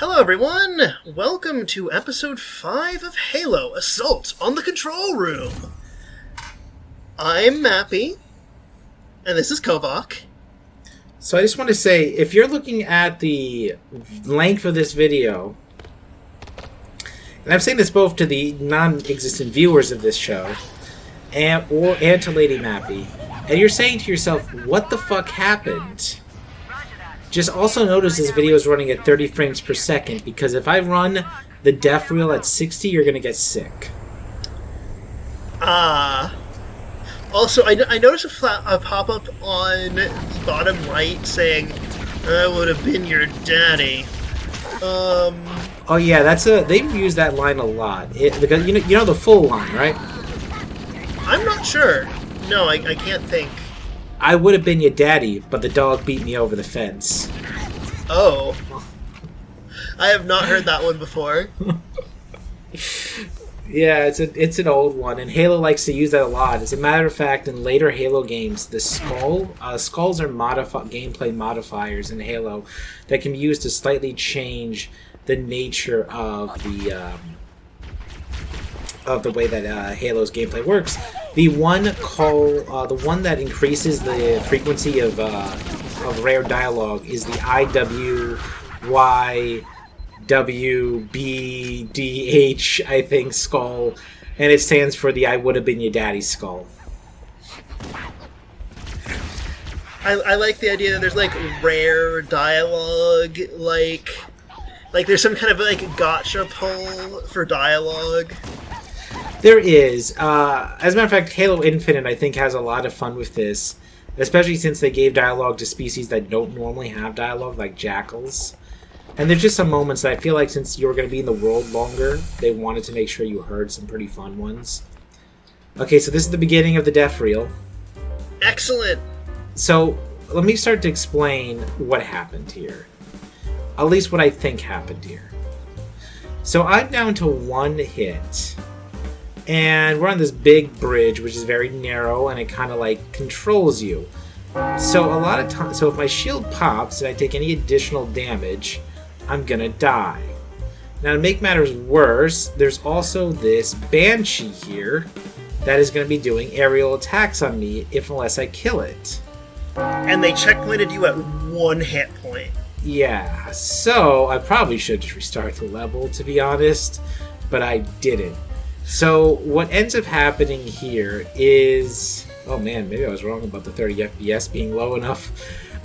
Hello everyone! Welcome to episode 5 of Halo Assault on the Control Room! I'm Mappy, and this is Covok. So I just want to say, if you're looking at the length of this video, and I'm saying this both to the non-existent viewers of this show, and to Lady Mappy, and you're saying to yourself, what the fuck happened? Just also notice this video is running at 30 frames per second, because if I run the def reel at 60, you're going to get sick. Also, I noticed a pop-up on the bottom right saying, I would have been your daddy. Oh yeah, they've used that line a lot. Because you know the full line, right? I'm not sure. No, I can't think. I would have been your daddy, but the dog beat me over the fence. Oh. I have not heard that one before. Yeah, it's an old one, and Halo likes to use that a lot. As a matter of fact, in later Halo games, the skulls are gameplay modifiers in Halo that can be used to slightly change the nature of the way that Halo's gameplay works. The one that increases the frequency of rare dialogue is the IWYWBDH, I think, skull, and it stands for the I would have been your daddy skull. I like the idea that there's like rare dialogue, like there's some kind of like gotcha pull for dialogue. There is. As a matter of fact, Halo Infinite, I think, has a lot of fun with this, especially since they gave dialogue to species that don't normally have dialogue, like jackals. And there's just some moments that I feel like since you're going to be in the world longer, they wanted to make sure you heard some pretty fun ones. Okay, so this is the beginning of the def reel. Excellent! So, let me start to explain what happened here. At least what I think happened here. So, I'm down to one hit. And we're on this big bridge, which is very narrow, and it kind of like controls you. So a lot of times, so if my shield pops and I take any additional damage, I'm gonna die. Now to make matters worse, there's also this Banshee here that is gonna be doing aerial attacks on me unless I kill it. And they checkpointed you at 1 hit point. Yeah, so I probably should just restart the level, to be honest, but I didn't. So what ends up happening here is... Oh man, maybe I was wrong about the 30 FPS being low enough.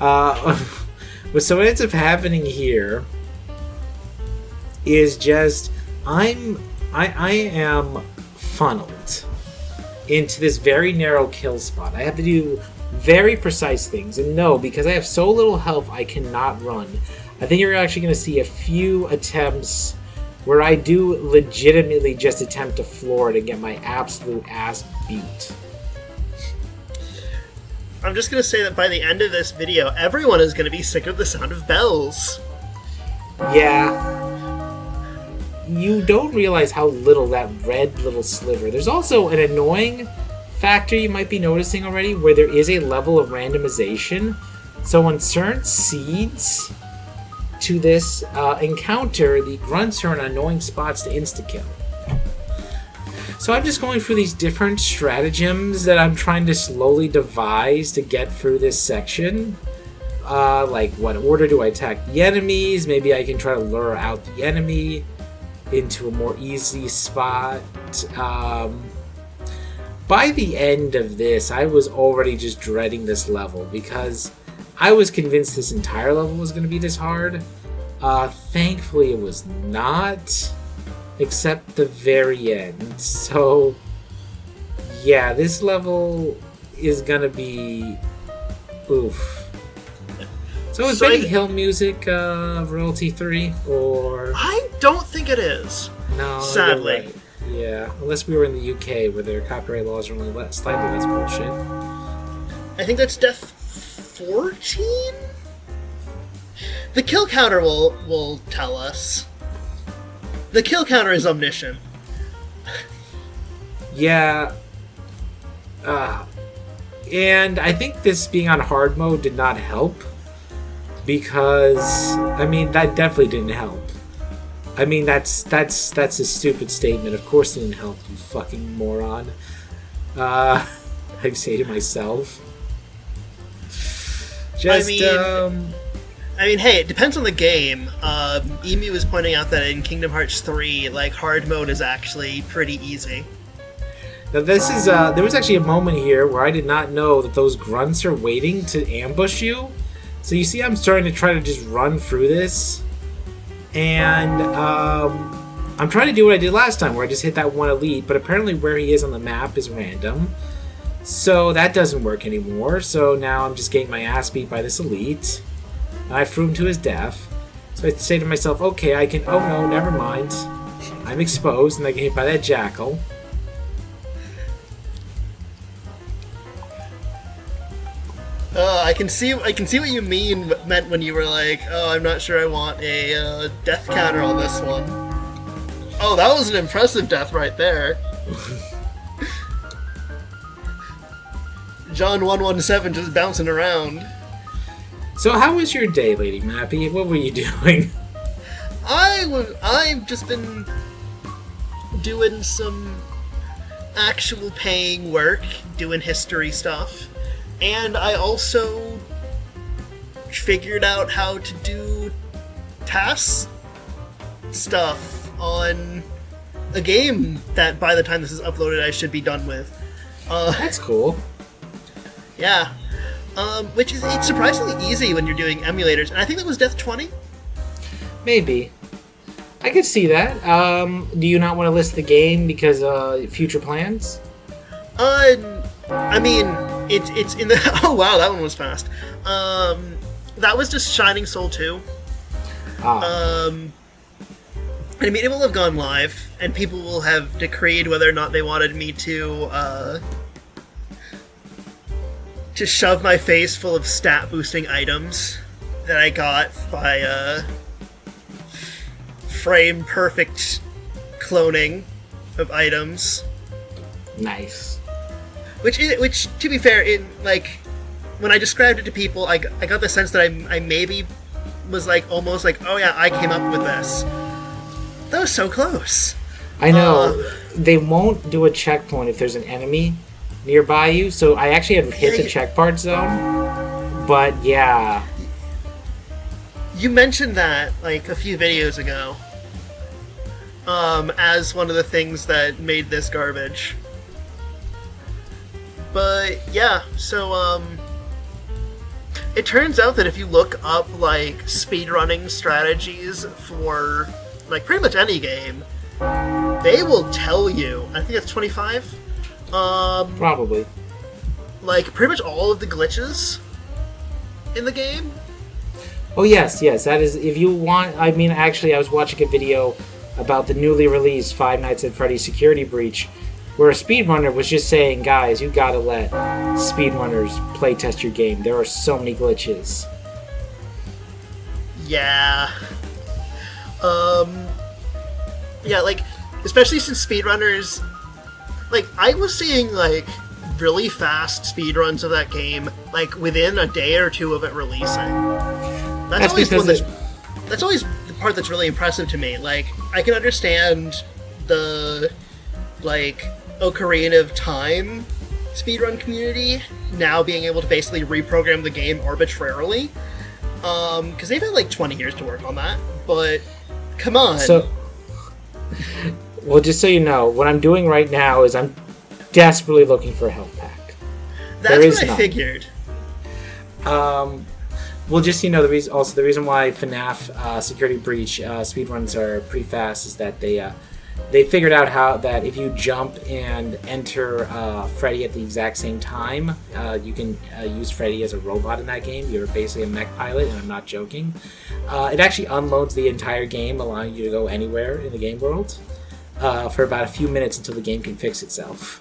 So what ends up happening here is just... I am funneled into this very narrow kill spot. I have to do very precise things. And no, because I have so little health, I cannot run. I think you're actually going to see a few attempts where I do legitimately just attempt to floor it and get my absolute ass beat. I'm just going to say that by the end of this video, everyone is going to be sick of the sound of bells. Yeah. You don't realize how little that red little sliver. There's also an annoying factor you might be noticing already where there is a level of randomization. So when certain seeds to this encounter, the grunts are in annoying spots to insta-kill. So I'm just going through these different stratagems that I'm trying to slowly devise to get through this section. Like, what order do I attack the enemies? Maybe I can try to lure out the enemy into a more easy spot. By the end of this, I was already just dreading this level because I was convinced this entire level was going to be this hard. Thankfully it was not, except the very end. So, yeah, this level is going to be oof. So is Benny Hill music Royalty 3, or...? I don't think it is. No, sadly. Right. Yeah, unless we were in the UK where their copyright laws are only slightly less bullshit. I think that's Death 14? The kill counter will tell us. The kill counter is omniscient. Yeah. And I think this being on hard mode did not help. Because, I mean, that definitely didn't help. I mean, that's a stupid statement. Of course it didn't help, you fucking moron. I say to myself. Just, I mean, hey, it depends on the game. Emu was pointing out that in Kingdom Hearts 3, like, hard mode is actually pretty easy. Now this is, there was actually a moment here where I did not know that those grunts are waiting to ambush you. So you see I'm starting to try to just run through this. And, I'm trying to do what I did last time, where I just hit that one elite, but apparently where he is on the map is random. So that doesn't work anymore, so now I'm just getting my ass beat by this elite. I threw him to his death. So I say to myself, okay, I can, oh no, never mind. I'm exposed and I get hit by that jackal. I can see what you meant when you were like, oh, I'm not sure I want a death counter on this one. Oh, that was an impressive death right there. John 117 just bouncing around. So how was your day, Lady Mappy? What were you doing? I've just been doing some actual paying work, doing history stuff. And I also figured out how to do task stuff on a game that by the time this is uploaded I should be done with. That's cool. Yeah. Which is, it's surprisingly easy when you're doing emulators. And I think that was Death 20? Maybe. I could see that. Do you not want to list the game because future plans? I mean, it's in the... Oh, wow, that one was fast. That was just Shining Soul 2. I mean, it will have gone live, and people will have decreed whether or not they wanted me to shove my face full of stat-boosting items that I got by, frame-perfect cloning of items. Nice. Which, to be fair, when I described it to people, I got the sense that I maybe was, like, almost like, oh yeah, I came up with this. That was so close. I know. They won't do a checkpoint if there's an enemy nearby you, so I actually had hit the checkpoint zone. But, yeah. You mentioned that, like, a few videos ago. As one of the things that made this garbage. But, yeah, so, it turns out that if you look up, like, speedrunning strategies for, like, pretty much any game, they will tell you, I think that's 25? Probably. Like, pretty much all of the glitches in the game. Oh, yes, that is, if you want, I mean, actually, I was watching a video about the newly released Five Nights at Freddy's Security Breach, where a speedrunner was just saying, guys, you gotta let speedrunners playtest your game. There are so many glitches. Yeah. Yeah, like, especially since speedrunners, like, I was seeing, like, really fast speedruns of that game, like, within a day or two of it releasing. That's always the part that's really impressive to me. Like, I can understand the, like, Ocarina of Time speedrun community now being able to basically reprogram the game arbitrarily, because they've had, like, 20 years to work on that, but come on. So, well, just so you know, what I'm doing right now is I'm desperately looking for a health pack. That's what I figured. Well, just so you know, the reason why FNAF Security Breach speedruns are pretty fast is that they figured out how that if you jump and enter Freddy at the exact same time, you can use Freddy as a robot in that game. You're basically a mech pilot, and I'm not joking. It actually unloads the entire game, allowing you to go anywhere in the game world for about a few minutes until the game can fix itself.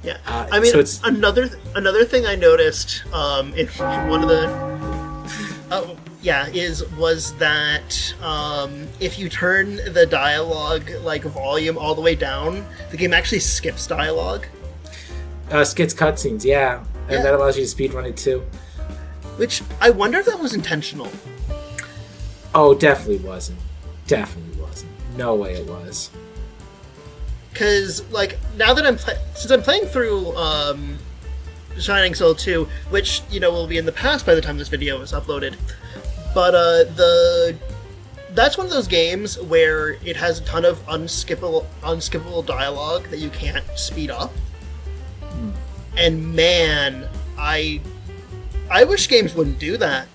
Yeah, I mean, so another thing I noticed in one of the was that if you turn the dialogue like volume all the way down, the game actually skips dialogue. Skips cutscenes, yeah, and that allows you to speedrun it too. Which I wonder if that was intentional. Oh, definitely wasn't. Definitely wasn't. No way it was. Because, like, now that since I'm playing through Shining Soul 2, which, will be in the past by the time this video is uploaded, but that's one of those games where it has a ton of unskippable dialogue that you can't speed up. And man, I wish games wouldn't do that.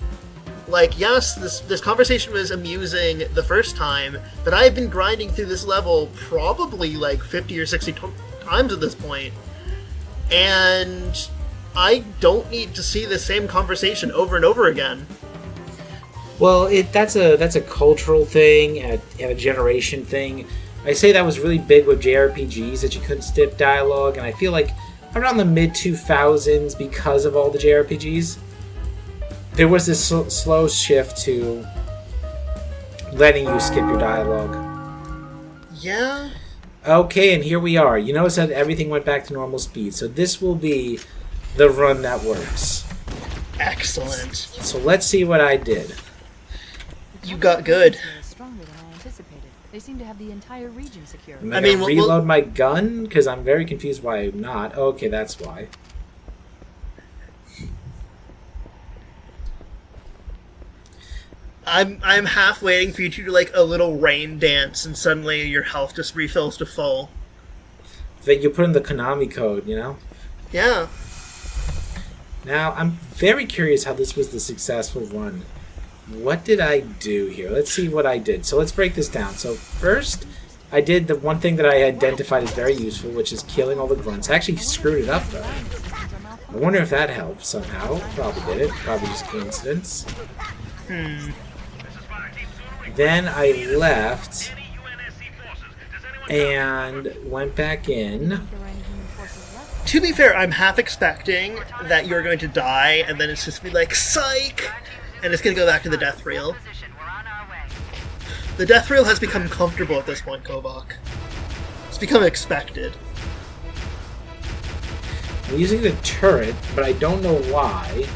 Like, yes, this conversation was amusing the first time, but I've been grinding through this level probably like 50 or 60 times at this point, and I don't need to see the same conversation over and over again. Well, that's a cultural thing and a generation thing. I say that was really big with JRPGs, that you couldn't skip dialogue, and I feel like around the mid-2000s, because of all the JRPGs, there was this slow shift to letting you skip your dialogue. Yeah. Okay, and here we are. You notice that everything went back to normal speed, so this will be the run that works. Excellent. So let's see what I did. You got good. Stronger than I anticipated. They seem to have the entire region secured. Am I gonna reload my gun? Because I'm very confused why I'm not. Okay, that's why. I'm half waiting for you to do like a little rain dance, and suddenly your health just refills to full. That you put in the Konami code, Yeah. Now, I'm very curious how this was the successful run. What did I do here? Let's see what I did. So let's break this down. So first, I did the one thing that I identified as very useful, which is killing all the grunts. I actually screwed it up, though. I wonder if that helped somehow. Probably did it. Probably just coincidence. Then I left and went back in. To be fair, I'm half expecting that you're going to die, and then it's just be like, psych! And it's going to go back to the death reel. The death reel has become comfortable at this point, Covok. It's become expected. I'm using the turret, but I don't know why.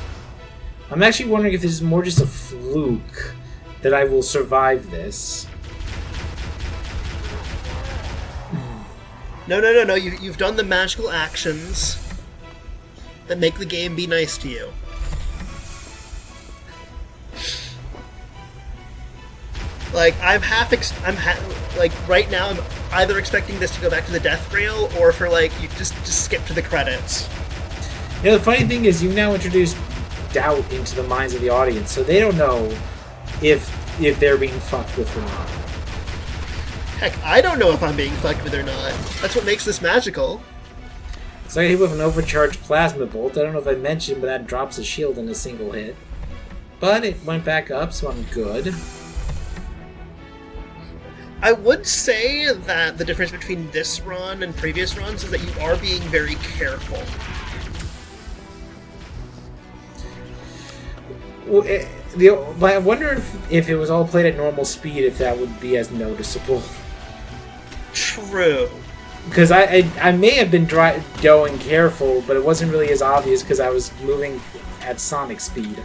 I'm actually wondering if this is more just a fluke that I will survive this. No. You've done the magical actions that make the game be nice to you. Like, right now, I'm either expecting this to go back to the death rail, or for, like, you just skip to the credits. The funny thing is, you've now introduced doubt into the minds of the audience, so they don't know if they're being fucked with or not. Heck, I don't know if I'm being fucked with or not. That's what makes this magical. So I hit with an overcharged plasma bolt. I don't know if I mentioned, but that drops a shield in a single hit. But it went back up, so I'm good. I would say that the difference between this run and previous runs is that you are being very careful. Well, I wonder if it was all played at normal speed, if that would be as noticeable. True. Because I may have been going careful, but it wasn't really as obvious because I was moving at sonic speed.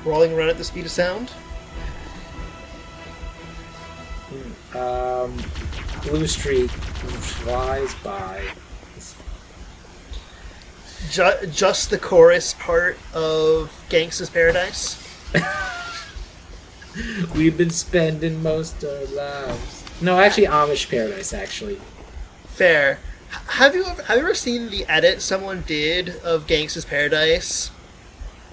Rolling around at the speed of sound? Blue streak flies by. Just the chorus part of Gangsta's Paradise? We've been spending most our lives. No, actually, Amish Paradise, actually. Fair. Have you ever seen the edit someone did of Gangsta's Paradise?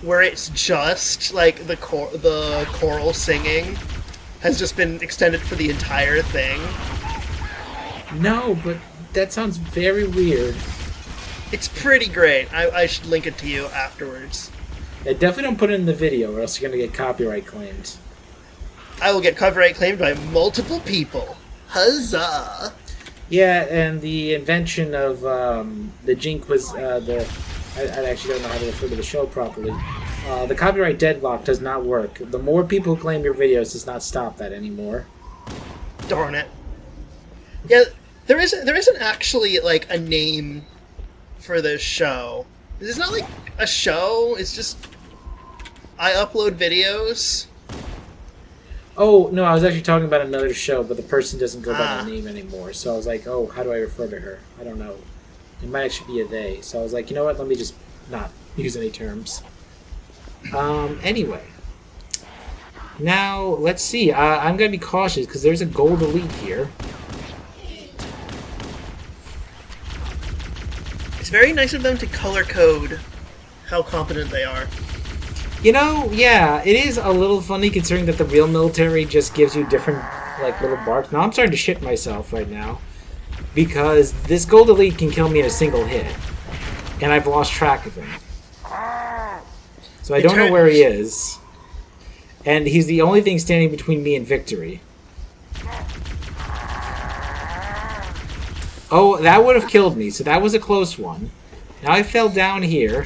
Where it's just, like, the choral singing has just been extended for the entire thing? No, but that sounds very weird. It's pretty great. I should link it to you afterwards. Yeah, definitely don't put it in the video or else you're going to get copyright claimed. I will get copyright claimed by multiple people. Huzzah! Yeah, and the invention of the Jink was I actually don't know how to refer to the show properly. The copyright deadlock does not work. The more people who claim your videos does not stop that anymore. Darn it. Yeah, there isn't actually, like, a name for this show. It's not like a show, it's just I upload videos. Oh, no, I was actually talking about another show, but the person doesn't go by their name anymore. So I was like, oh, how do I refer to her? I don't know. It might actually be a they. So I was like, you know what? Let me just not use any terms. Anyway. Now, let's see. I'm going to be cautious because there's a gold elite here. It's very nice of them to color code how competent they are. You know, yeah, it is a little funny considering that the real military just gives you different, like, little barks. Now, I'm starting to shit myself right now because this gold elite can kill me in a single hit, and I've lost track of him. So I don't know where he is, and he's the only thing standing between me and victory. Oh, that would have killed me, so that was a close one. Now I fell down here.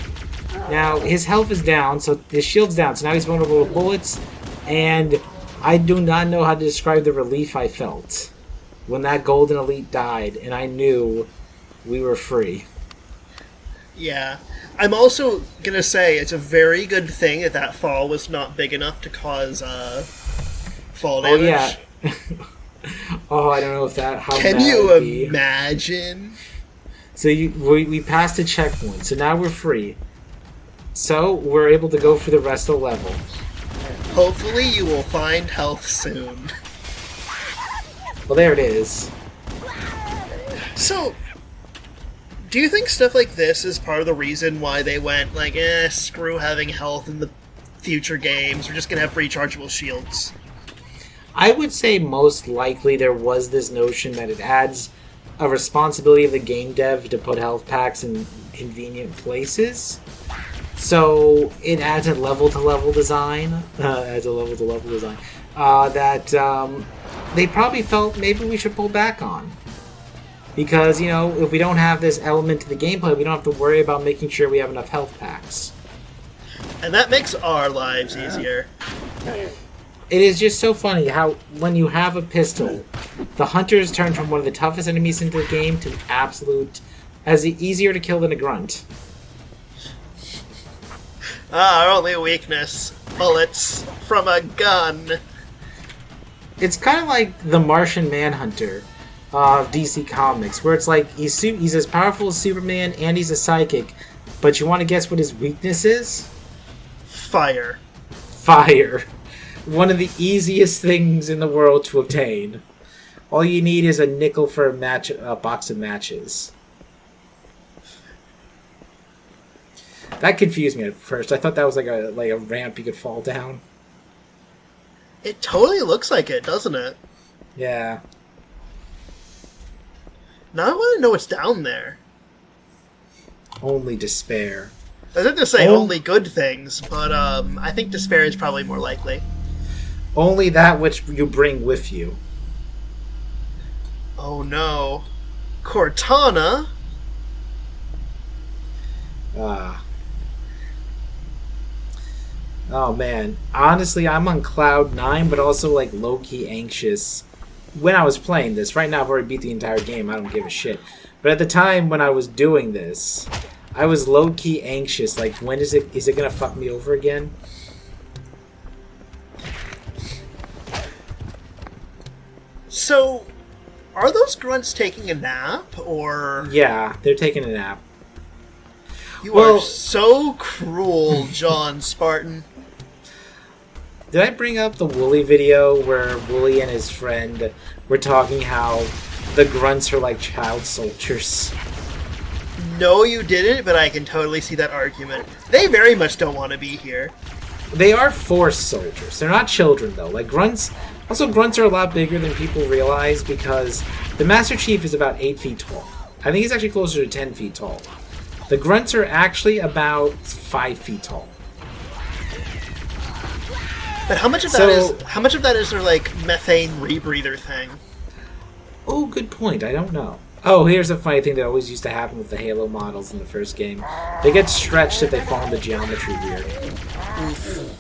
Now, his health is down, so his shield's down, so now he's vulnerable to bullets, and I do not know how to describe the relief I felt when that golden elite died, and I knew we were free. Yeah. I'm also going to say it's a very good thing that that fall was not big enough to cause fall damage. Oh, yeah. Oh, I don't know if that... How Can bad you it'd be. imagine? So we passed a checkpoint, so now we're free. So we're able to go for the rest of the level. Hopefully you will find health soon. Well, there it is. So, do you think stuff like this is part of the reason why they went, like, screw having health in the future games, we're just gonna have rechargeable shields? I would say most likely there was this notion that it adds a responsibility of the game dev to put health packs in convenient places. So it adds a level-to-level design, that they probably felt maybe we should pull back on. Because, you know, if we don't have this element to the gameplay, we don't have to worry about making sure we have enough health packs. And that makes our lives easier. It is just so funny how, when you have a pistol, the hunters turn from one of the toughest enemies in the game to absolute... as easier to kill than a grunt. Our only weakness. Bullets from a gun. It's kind of like the Martian Manhunter of DC Comics, where it's like he's as powerful as Superman and he's a psychic, but you want to guess what his weakness is? Fire. Fire. One of the easiest things in the world to obtain. All you need is a nickel for a box of matches. That confused me at first. I thought that was like a ramp you could fall down. It totally looks like it, doesn't it? Yeah. Now I want to know what's down there. Only despair. I was going to say only good things, but I think despair is probably more likely. Only that which you bring with you. Oh no. Cortana? Oh man. Honestly, I'm on cloud 9, but also like low-key anxious when I was playing this. Right now I've already beat the entire game, I don't give a shit. But at the time when I was doing this, I was low-key anxious, like when is it gonna fuck me over again? So, are those grunts taking a nap, or... Yeah, they're taking a nap. You are so cruel, John Spartan. Did I bring up the Wooly video where Wooly and his friend were talking how the grunts are like child soldiers? No, you didn't, but I can totally see that argument. They very much don't want to be here. They are forced soldiers. They're not children, though. Like, grunts... Also, grunts are a lot bigger than people realize because the Master Chief is about 8 feet tall. I think he's actually closer to 10 feet tall. The grunts are actually about 5 feet tall. But how much of that is their, like, methane rebreather thing? Oh, good point. I don't know. Oh, here's a funny thing that always used to happen with the Halo models in the first game. They get stretched if they fall into geometry weird. Oof.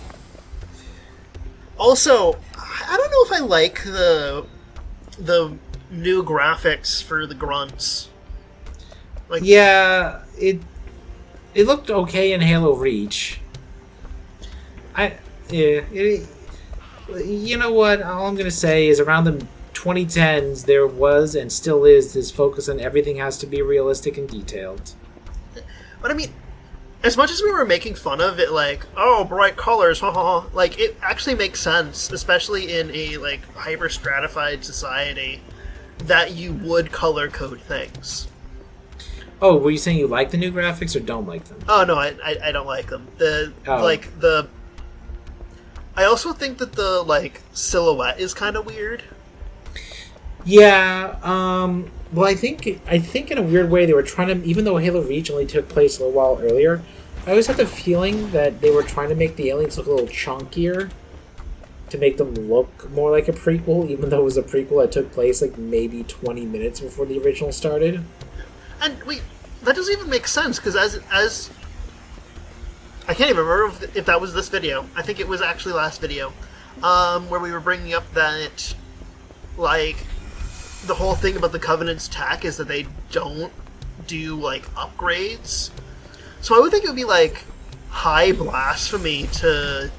Also, I don't know if I like the new graphics for the grunts. Like, yeah, it looked okay in Halo Reach. You know what? All I'm going to say is around the 2010s, there was and still is this focus on everything has to be realistic and detailed. But I mean, as much as we were making fun of it, like, oh, bright colors, like, it actually makes sense, especially in a, like, hyper-stratified society, that you would color code things. Oh, were you saying you like the new graphics or don't like them? Oh, no, I don't like them. I also think that the, like, silhouette is kind of weird. Yeah, well, I think in a weird way they were trying to, even though Halo Reach only took place a little while earlier, I always had the feeling that they were trying to make the aliens look a little chunkier to make them look more like a prequel, even though it was a prequel that took place like maybe 20 minutes before the original started. And wait, that doesn't even make sense, because as I can't even remember if that was this video. I think it was actually last video, where we were bringing up that, like, the whole thing about the Covenant's tech is that they don't do, like, upgrades. So I would think it would be, like, high blasphemy to,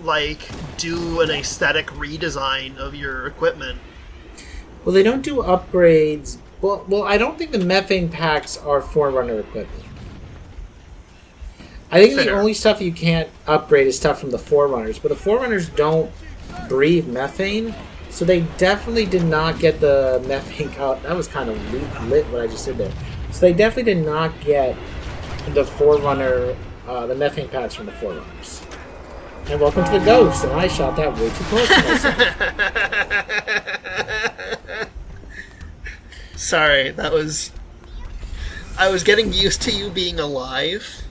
like, do an aesthetic redesign of your equipment. Well, they don't do upgrades. Well, I don't think the methane packs are Forerunner equipment. I think the only stuff you can't upgrade is stuff from the Forerunners, but the Forerunners don't breathe methane, so they definitely did not get the methane... Oh, that was kind of lit what I just did there. So they definitely did not get the Forerunner, the methane packs from the Forerunners. And welcome to the Ghost, and I shot that way too close to myself. Sorry, that was... I was getting used to you being alive.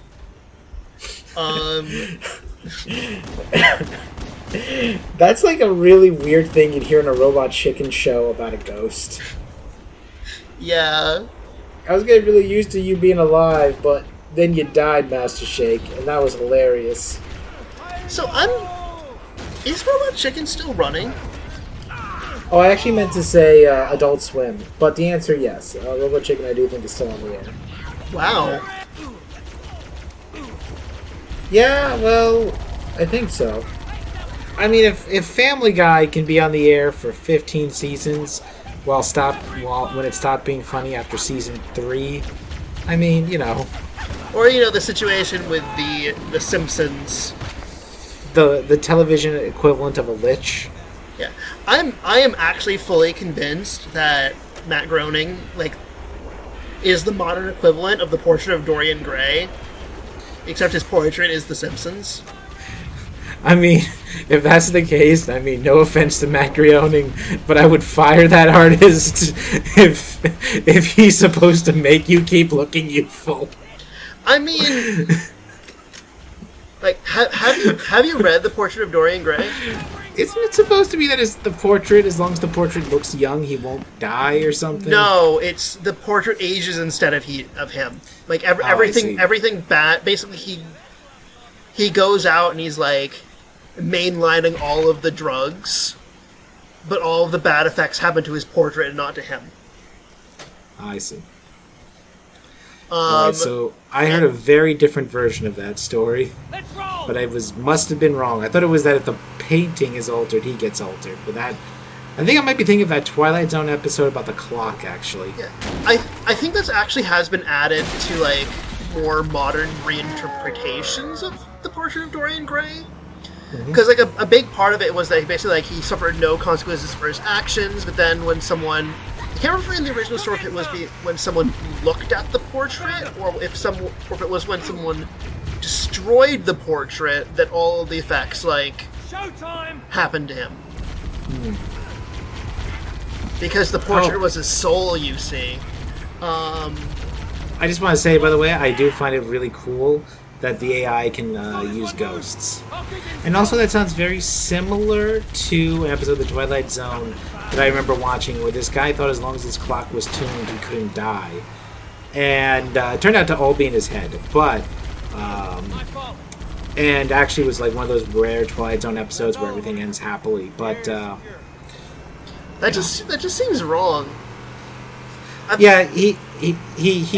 That's like a really weird thing you'd hear in a Robot Chicken show about a ghost. Yeah. I was getting really used to you being alive, but then you died, Master Shake, and that was hilarious. So is Robot Chicken still running? Oh, I actually meant to say Adult Swim, but the answer yes. Robot Chicken I do think is still on the air. Wow. Yeah, well, I think so. I mean, if Family Guy can be on the air for 15 seasons when it stopped being funny after season 3, I mean, you know. Or, you know, the situation with the Simpsons. The television equivalent of a lich. Yeah. I am actually fully convinced that Matt Groening, like, is the modern equivalent of the portrait of Dorian Gray, except his portrait is The Simpsons. I mean, if that's the case, I mean, no offense to Matt Groening, but I would fire that artist if he's supposed to make you keep looking youthful. I mean, like, have you read The Portrait of Dorian Gray? Isn't it supposed to be that it's the portrait, as long as the portrait looks young, he won't die or something? No, it's the portrait ages instead of him. Like, everything bad. Basically, he goes out and he's, like, mainlining all of the drugs, but all of the bad effects happen to his portrait and not to him. I see. Alright, so I heard a very different version of that story, but I must have been wrong. I thought it was that if the painting is altered, he gets altered. But that, I think I might be thinking of that Twilight Zone episode about the clock, actually. Yeah, I think that actually has been added to, like, more modern reinterpretations of The Portrait of Dorian Gray. Because, like, a big part of it was that basically, like, he suffered no consequences for his actions, but then when someone... I can't remember in the original story if it was when someone looked at the portrait, or if it was when someone destroyed the portrait that all of the effects, like, happened to him. Because the portrait was his soul, you see. I just want to say, by the way, I do find it really cool that the AI can use ghosts. And also that sounds very similar to an episode of The Twilight Zone that I remember watching where this guy thought as long as his clock was tuned, he couldn't die. And it turned out to all be in his head. But, and actually was like one of those rare Twilight Zone episodes where everything ends happily. But, that just seems wrong. Yeah, he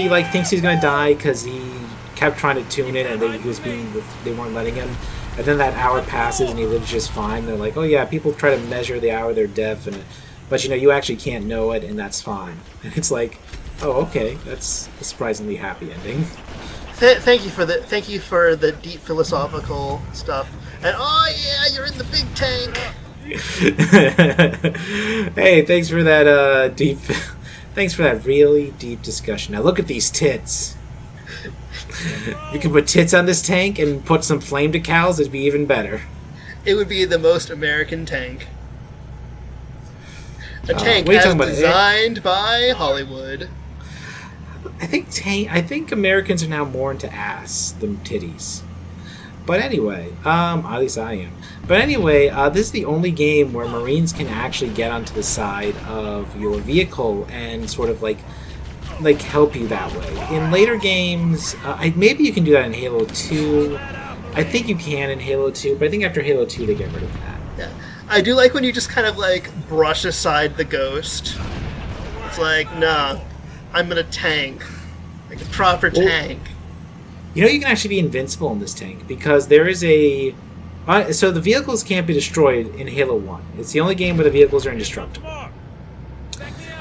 like thinks he's gonna die because he kept trying to tune it and they weren't letting him. And then that hour passes and he lives just fine. They're like, oh yeah, people try to measure the hour they're deaf, but you actually can't know it, and that's fine. And it's like, oh okay, that's a surprisingly happy ending. Thank you for the deep philosophical stuff. And oh yeah, you're in the big tank. Hey, thanks for that thanks for that really deep discussion. Now look at these tits. We could put tits on this tank and put some flame decals, it'd be even better. It would be the most American tank. A tank what are you as talking about? designed by Hollywood. I think Americans are now more into ass than titties. But anyway, at least I am. But anyway, this is the only game where Marines can actually get onto the side of your vehicle and sort of like help you that way. In later games, maybe you can do that in Halo 2. I think you can in Halo 2, but I think after Halo 2 they get rid of that. Yeah. I do like when you just kind of like brush aside the ghost. It's like, nah, I'm in a tank. Like a proper tank. You know you can actually be invincible in this tank because there is a... so the vehicles can't be destroyed in Halo 1. It's the only game where the vehicles are indestructible.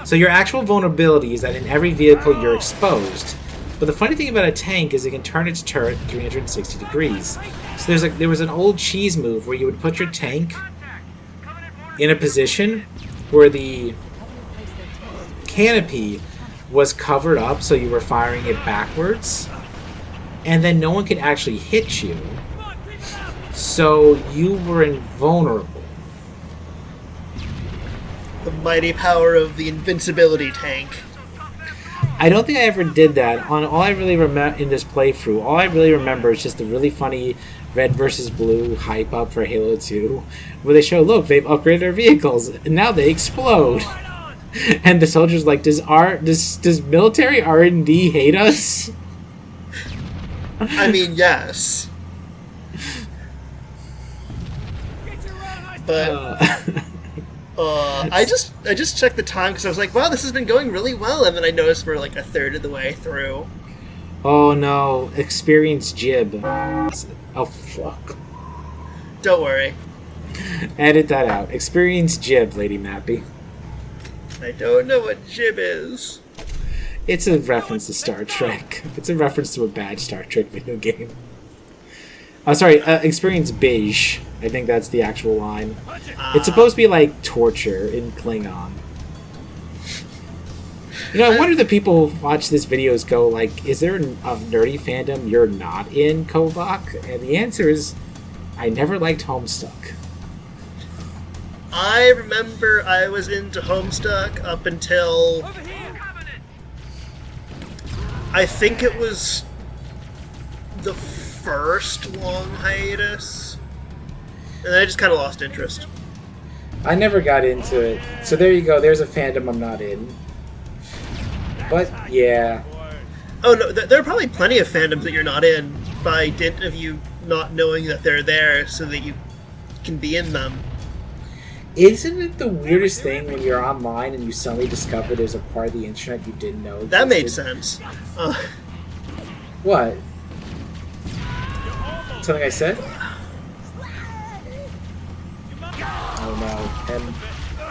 So your actual vulnerability is that in every vehicle you're exposed. But the funny thing about a tank is it can turn its turret 360 degrees. So there was an old cheese move where you would put your tank in a position where the canopy was covered up so you were firing it backwards. And then no one could actually hit you. So you were invulnerable. The mighty power of the invincibility tank. I don't think I ever did that. All I really remember in this playthrough, all I really remember is just the really funny red versus blue hype up for Halo 2, where they show, look, they've upgraded our vehicles, and now they explode. And the soldiers like, does military R&D hate us? I mean, yes. But I just checked the time because I was like, wow, this has been going really well, and then I noticed we're like a third of the way through. Oh no, experience jib. Oh fuck. Don't worry. Edit that out. Experience jib, Lady Mappy. I don't know what jib is. It's a reference to Star Trek. It's a reference to a bad Star Trek video game. Oh, sorry, experience beige. I think that's the actual line. It's supposed to be like torture in Klingon. You know, I wonder if the people who watch this videos go like, is there a nerdy fandom you're not in, Covok? And the answer is, I never liked Homestuck. I remember I was into Homestuck up until... I think it was the first long hiatus. And then I just kind of lost interest. I never got into it. So there you go. There's a fandom I'm not in. But, yeah. Oh, no, there are probably plenty of fandoms that you're not in by dint of you not knowing that they're there so that you can be in them. Isn't it the weirdest thing when you're online and you suddenly discover there's a part of the internet you didn't know existed? That made sense. What? Something I said?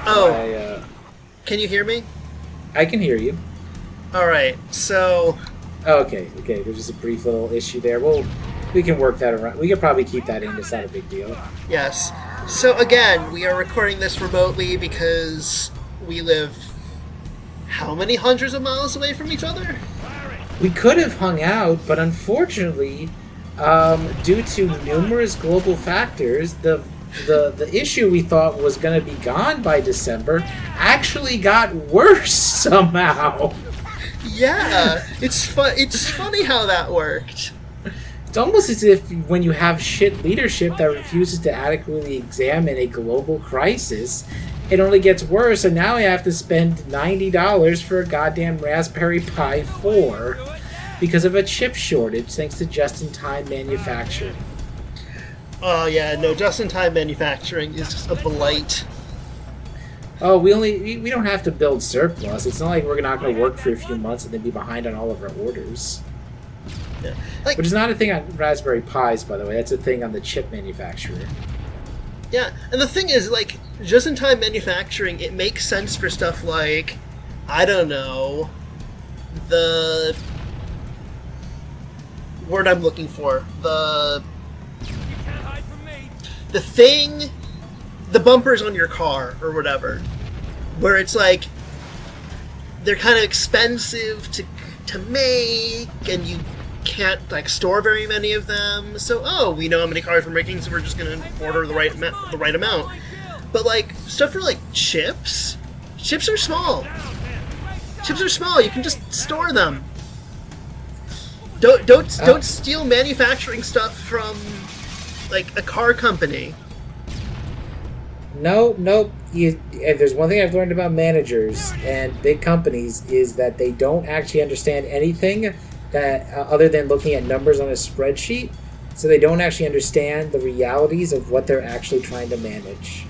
Oh no. Can you hear me? I can hear you. Alright, so... Okay, there's just a brief little issue there. Well, we can work that around. We could probably keep that in. It's not a big deal. Yes. So again, we are recording this remotely because we live how many hundreds of miles away from each other? We could have hung out, but unfortunately, due to numerous global factors, the issue we thought was going to be gone by December actually got worse somehow. Yeah, it's funny how that worked. It's almost as if when you have shit leadership that refuses to adequately examine a global crisis, it only gets worse, and now I have to spend $90 for a goddamn Raspberry Pi 4 because of a chip shortage thanks to just-in-time manufacturing. Oh yeah, no, just-in-time manufacturing is just a blight. Oh, we don't have to build surplus. It's not like we're not going to work for a few months and then be behind on all of our orders. Like, Which is not a thing on Raspberry Pis, by the way. That's a thing on the chip manufacturer. yeah, and the thing is, like, just-in-time manufacturing, it makes sense for stuff like, I don't know, the word I'm looking for, the thing, the bumpers on your car or whatever, where it's like they're kind of expensive to make, and you can't like store very many of them. So, we know how many cars we're making, so we're just gonna order the right amount. But like stuff for like chips are small. Chips are small. You can just store them. Don't steal manufacturing stuff from like a car company. Nope. If there's one thing I've learned about managers and big companies is that they don't actually understand anything that other than looking at numbers on a spreadsheet. So they don't actually understand the realities of what they're actually trying to manage.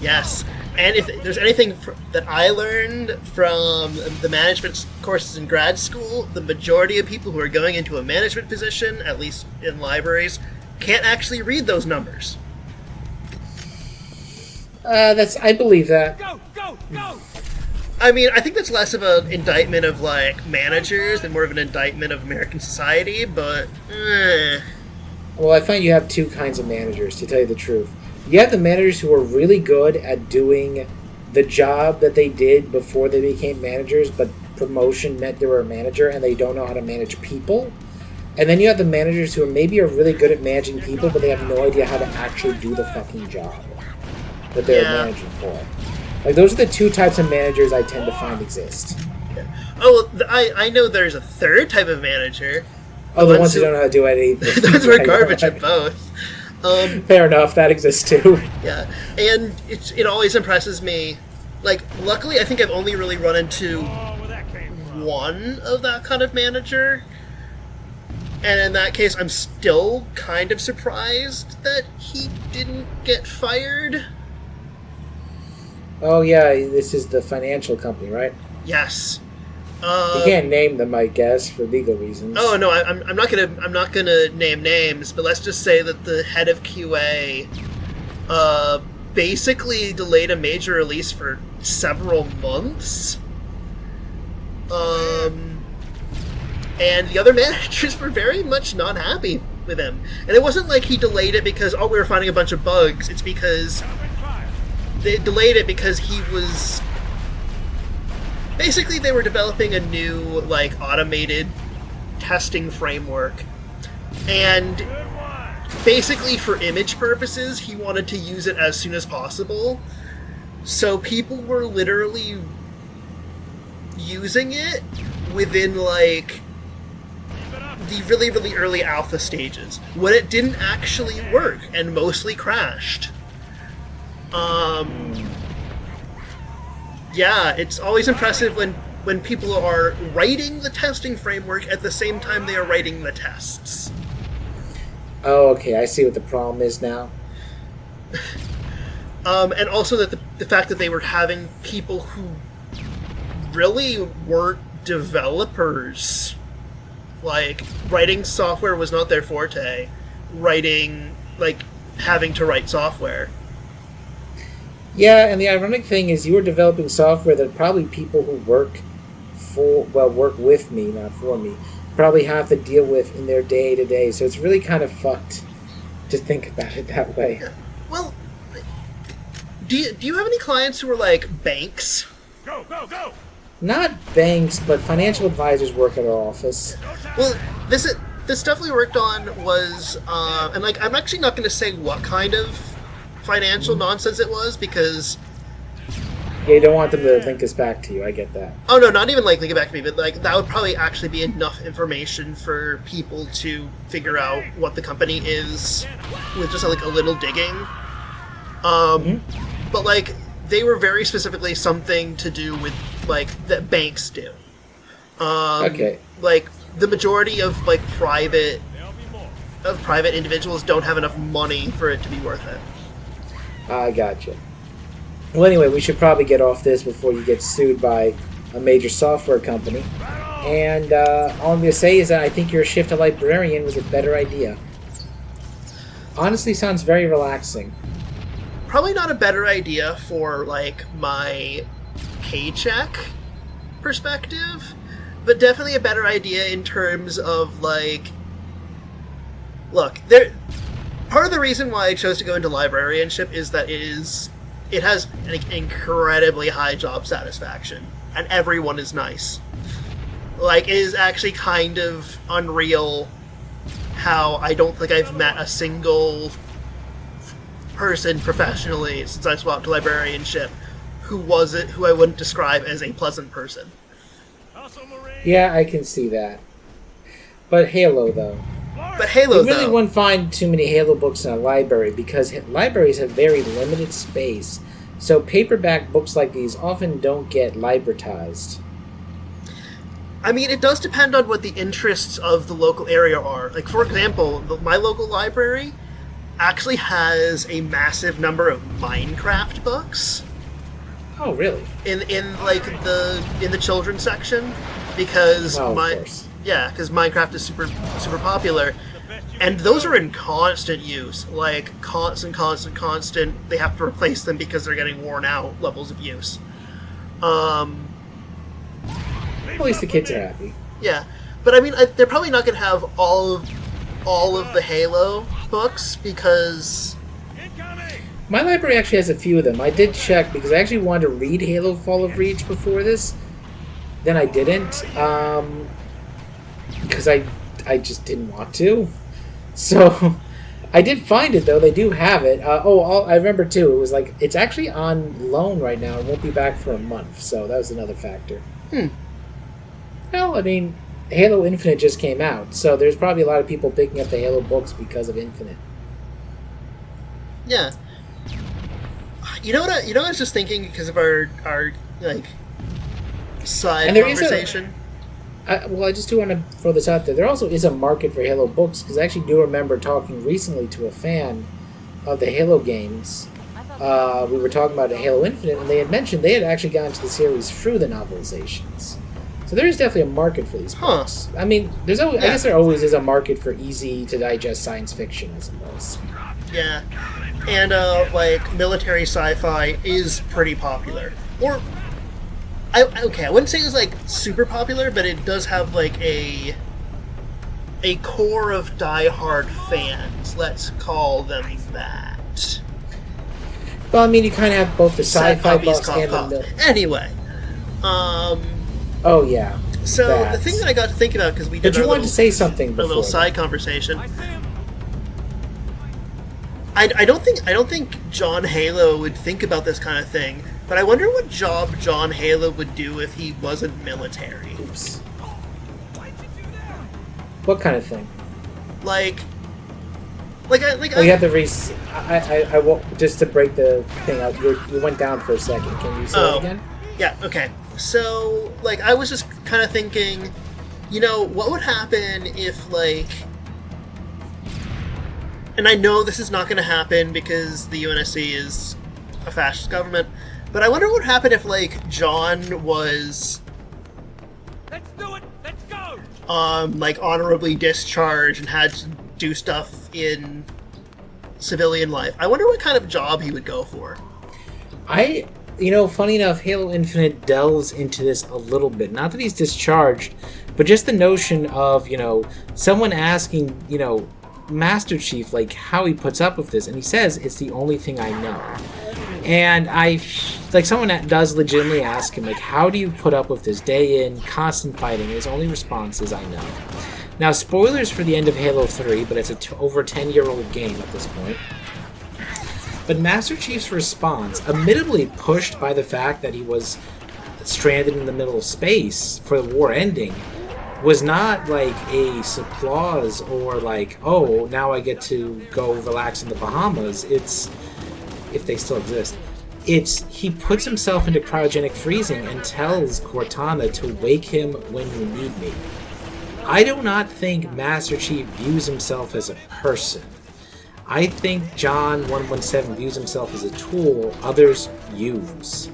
Yes, and if there's anything that I learned from the management courses in grad school, the majority of people who are going into a management position, at least in libraries, can't actually read those numbers. I believe that. Go! I mean, I think that's less of an indictment of, like, managers and more of an indictment of American society, but, Well, I find you have two kinds of managers, to tell you the truth. You have the managers who are really good at doing the job that they did before they became managers, but promotion meant they were a manager and they don't know how to manage people. And then you have the managers who maybe are really good at managing people, but they have no idea how to actually do the fucking job that they're managing for. Like, those are the two types of managers I tend to find exist. Oh, I know there's a third type of manager. Oh, the ones who don't know how to do anything. Those are garbage at both. Fair enough, that exists too. Yeah, and it always impresses me. Like, luckily, I think I've only really run into one of that kind of manager. And in that case, I'm still kind of surprised that he didn't get fired. Oh yeah, this is the financial company, right? Yes. You can't name them, I guess, for legal reasons. Oh no, I'm not gonna name names, but let's just say that the head of QA basically delayed a major release for several months. And the other managers were very much not happy with him. And it wasn't like he delayed it because, we were finding a bunch of bugs. It's because they delayed it because he was... Basically, they were developing a new, like, automated testing framework. And basically, for image purposes, he wanted to use it as soon as possible. So people were literally using it within, like, the really, really early alpha stages, when it didn't actually work and mostly crashed. Yeah, it's always impressive when people are writing the testing framework at the same time they are writing the tests. Oh, okay, I see what the problem is now. And also that the fact that they were having people who really weren't developers. Like, writing software was not their forte. Having to write software. Yeah, and the ironic thing is you were developing software that probably people who work with me, not for me, probably have to deal with in their day-to-day, so it's really kind of fucked to think about it that way. Well, do you have any clients who are, like, banks? Go! Not banks, but financial advisors work at our office. Well, this stuff we worked on was, and, like, I'm actually not going to say what kind of financial nonsense it was, because... Yeah, you don't want them to link us back to you, I get that. Oh, no, not even, like, link it back to me, but, like, that would probably actually be enough information for people to figure out what the company is with just, like, a little digging. But, like, they were very specifically something to do with, like, that banks do. Okay. Like, the majority of, like, private individuals don't have enough money for it to be worth it. I gotcha. Well, anyway, we should probably get off this before you get sued by a major software company. And all I'm going to say is that I think your shift to librarian was a better idea. Honestly, sounds very relaxing. Probably not a better idea for, like, my paycheck perspective, but definitely a better idea in terms of, like, look, part of the reason why I chose to go into librarianship is that it has an incredibly high job satisfaction, and everyone is nice. Like, it is actually kind of unreal how I don't think I've met a single person professionally since I swapped to librarianship who I wouldn't describe as a pleasant person. Yeah, I can see that. But Halo, though. You really wouldn't find too many Halo books in a library because libraries have very limited space. So paperback books like these often don't get libratized. I mean, it does depend on what the interests of the local area are. Like, for example, my local library actually has a massive number of Minecraft books. Oh, really? In the children's section, because because Minecraft is super popular, and those are in constant use, like constant. They have to replace them because they're getting worn out levels of use. At least the kids are happy. Yeah, but I mean, they're probably not going to have all of the Halo books because my library actually has a few of them. I did check because I actually wanted to read Halo Fall of Reach before this. Then I didn't because I just didn't want to. So I did find it though. They do have it. I remember too. It was like it's actually on loan right now. It won't be back for a month. So that was another factor. Well, I mean, Halo Infinite just came out, so there's probably a lot of people picking up the Halo books because of Infinite. Yeah. You know what I was just thinking because of our like side conversation. I just do want to throw this out there. There also is a market for Halo books because I actually do remember talking recently to a fan of the Halo games. We were talking about Halo Infinite, and they had mentioned they had actually gotten to the series through the novelizations. So there is definitely a market for these books. I mean, there's always, I guess there always is a market for easy to digest science fiction, I suppose. Yeah, and like military sci-fi is pretty popular. Or I wouldn't say it's like super popular, but it does have like a core of die-hard fans. Let's call them that. Well, I mean, you kind of have both the sci-fi buffs and the anyway. Oh yeah. So the thing that I got to think about because we did, but you wanted to say something before a little side conversation. I don't think John Halo would think about this kind of thing, but I wonder what job John Halo would do if he wasn't military. Oops. What kind of thing? Like you have to I won't, just to break the thing out. You went down for a second. Can you say it again? Yeah. Okay. So, like, I was just kind of thinking, what would happen if, like... And I know this is not going to happen because the UNSC is a fascist government, but I wonder what would happen if, like, John was... Let's do it! Let's go! Like, honorably discharged and had to do stuff in civilian life. I wonder what kind of job he would go for. Funny enough, Halo Infinite delves into this a little bit. Not that he's discharged, but just the notion of, someone asking, Master Chief, like, how he puts up with this. And he says, it's the only thing I know. And someone that does legitimately ask him, like, how do you put up with this day in, constant fighting? And his only response is, I know. Now, spoilers for the end of Halo 3, but it's over a 10-year-old game at this point. But Master Chief's response, admittedly pushed by the fact that he was stranded in the middle of space for the war ending, was not like a applause or like, oh, now I get to go relax in the Bahamas. It's, if they still exist, he puts himself into cryogenic freezing and tells Cortana to wake him when you need me. I do not think Master Chief views himself as a person. I think John 117 views himself as a tool others use.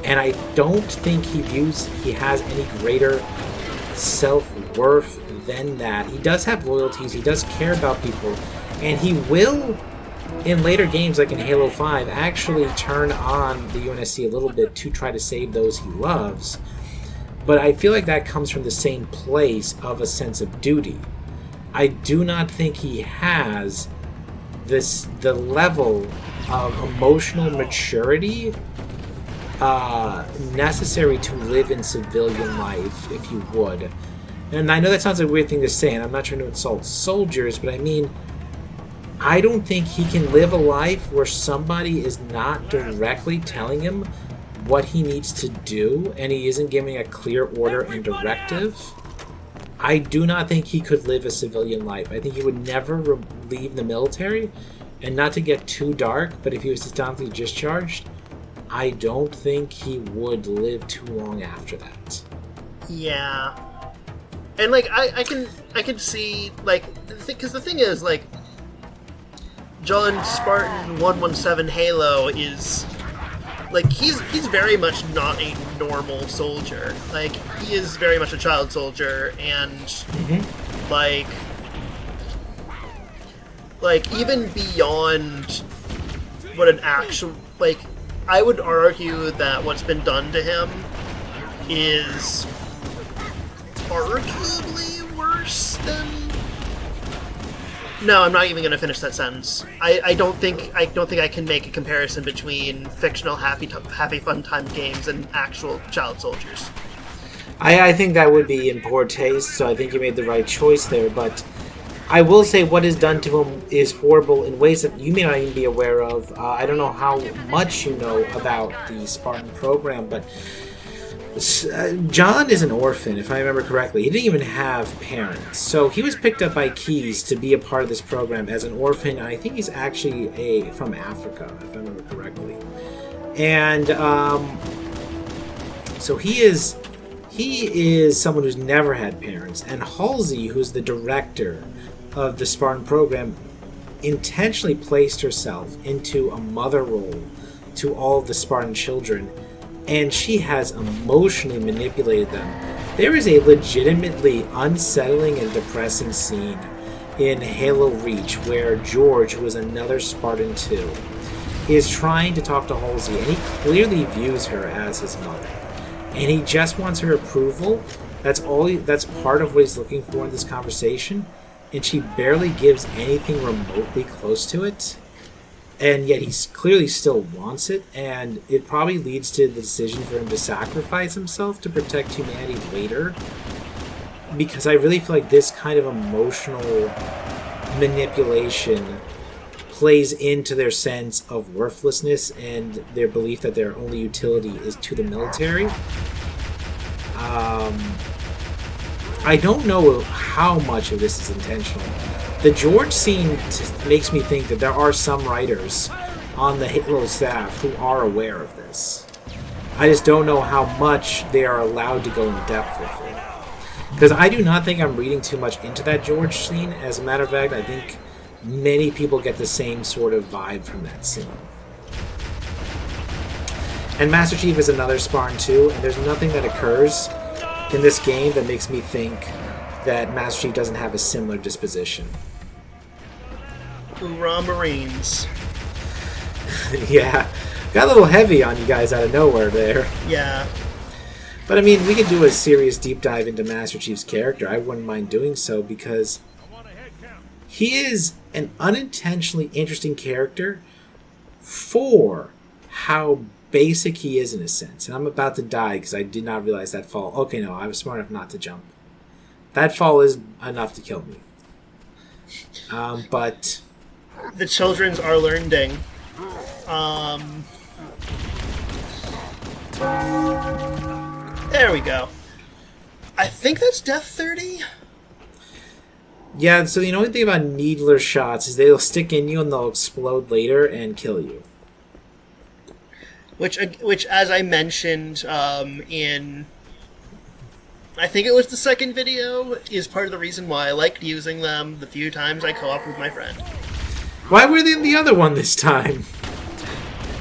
And I don't think he has any greater self-worth than that. He does have loyalties, he does care about people, and he will, in later games like in Halo 5, actually turn on the UNSC a little bit to try to save those he loves. But I feel like that comes from the same place of a sense of duty. I do not think he has the level of emotional maturity necessary to live in civilian life, if you would. And I know that sounds like a weird thing to say, and I'm not trying to insult soldiers, but I mean, I don't think he can live a life where somebody is not directly telling him what he needs to do, and he isn't giving a clear order and directive. I do not think he could live a civilian life. I think he would never leave the military, and not to get too dark, but if he was systemically discharged, I don't think he would live too long after that. Yeah. And, like, I can see, like, because the thing is, like, John Spartan 117 Halo is, like, he's very much not a normal soldier. Like, he is very much a child soldier, and, like, even beyond what an actual, like, I would argue that what's been done to him is arguably worse than... No, I'm not even going to finish that sentence. I don't think I can make a comparison between fictional happy fun time games and actual child soldiers. I think that would be in poor taste, so I think you made the right choice there, but I will say what is done to him is horrible in ways that you may not even be aware of. I don't know how much you know about the Spartan program, but John is an orphan, if I remember correctly. He didn't even have parents. So he was picked up by Keys to be a part of this program as an orphan. I think he's actually from Africa, if I remember correctly. And so he is someone who's never had parents. And Halsey, who's the director of the Spartan program, intentionally placed herself into a mother role to all of the Spartan children, and she has emotionally manipulated them. There is a legitimately unsettling and depressing scene in Halo Reach where George, who is another Spartan too, is trying to talk to Halsey, and he clearly views her as his mother, and he just wants her approval. That's part of what he's looking for in this conversation, and she barely gives anything remotely close to it. And yet he clearly still wants it, and it probably leads to the decision for him to sacrifice himself to protect humanity later. Because I really feel like this kind of emotional manipulation plays into their sense of worthlessness and their belief that their only utility is to the military. I don't know how much of this is intentional. The George scene makes me think that there are some writers on the Halo staff who are aware of this. I just don't know how much they are allowed to go in depth with it. Because I do not think I'm reading too much into that George scene. As a matter of fact, I think many people get the same sort of vibe from that scene. And Master Chief is another Spartan too, and there's nothing that occurs in this game that makes me think that Master Chief doesn't have a similar disposition. Hoorah, Marines. Yeah, got a little heavy on you guys out of nowhere there. Yeah. But I mean, we could do a serious deep dive into Master Chief's character. I wouldn't mind doing so because he is an unintentionally interesting character for how basic he is in a sense. And I'm about to die because I did not realize that fall. Okay, no, I was smart enough not to jump. That fall is enough to kill me. But The children's are learning. There we go. I think that's Death 30. yeah, so the only thing about needler shots is they'll stick in you and they'll explode later and kill you. Which, as I mentioned in, I think it was the second video, is part of the reason why I liked using them the few times I co-op with my friend. Why were they in the other one this time?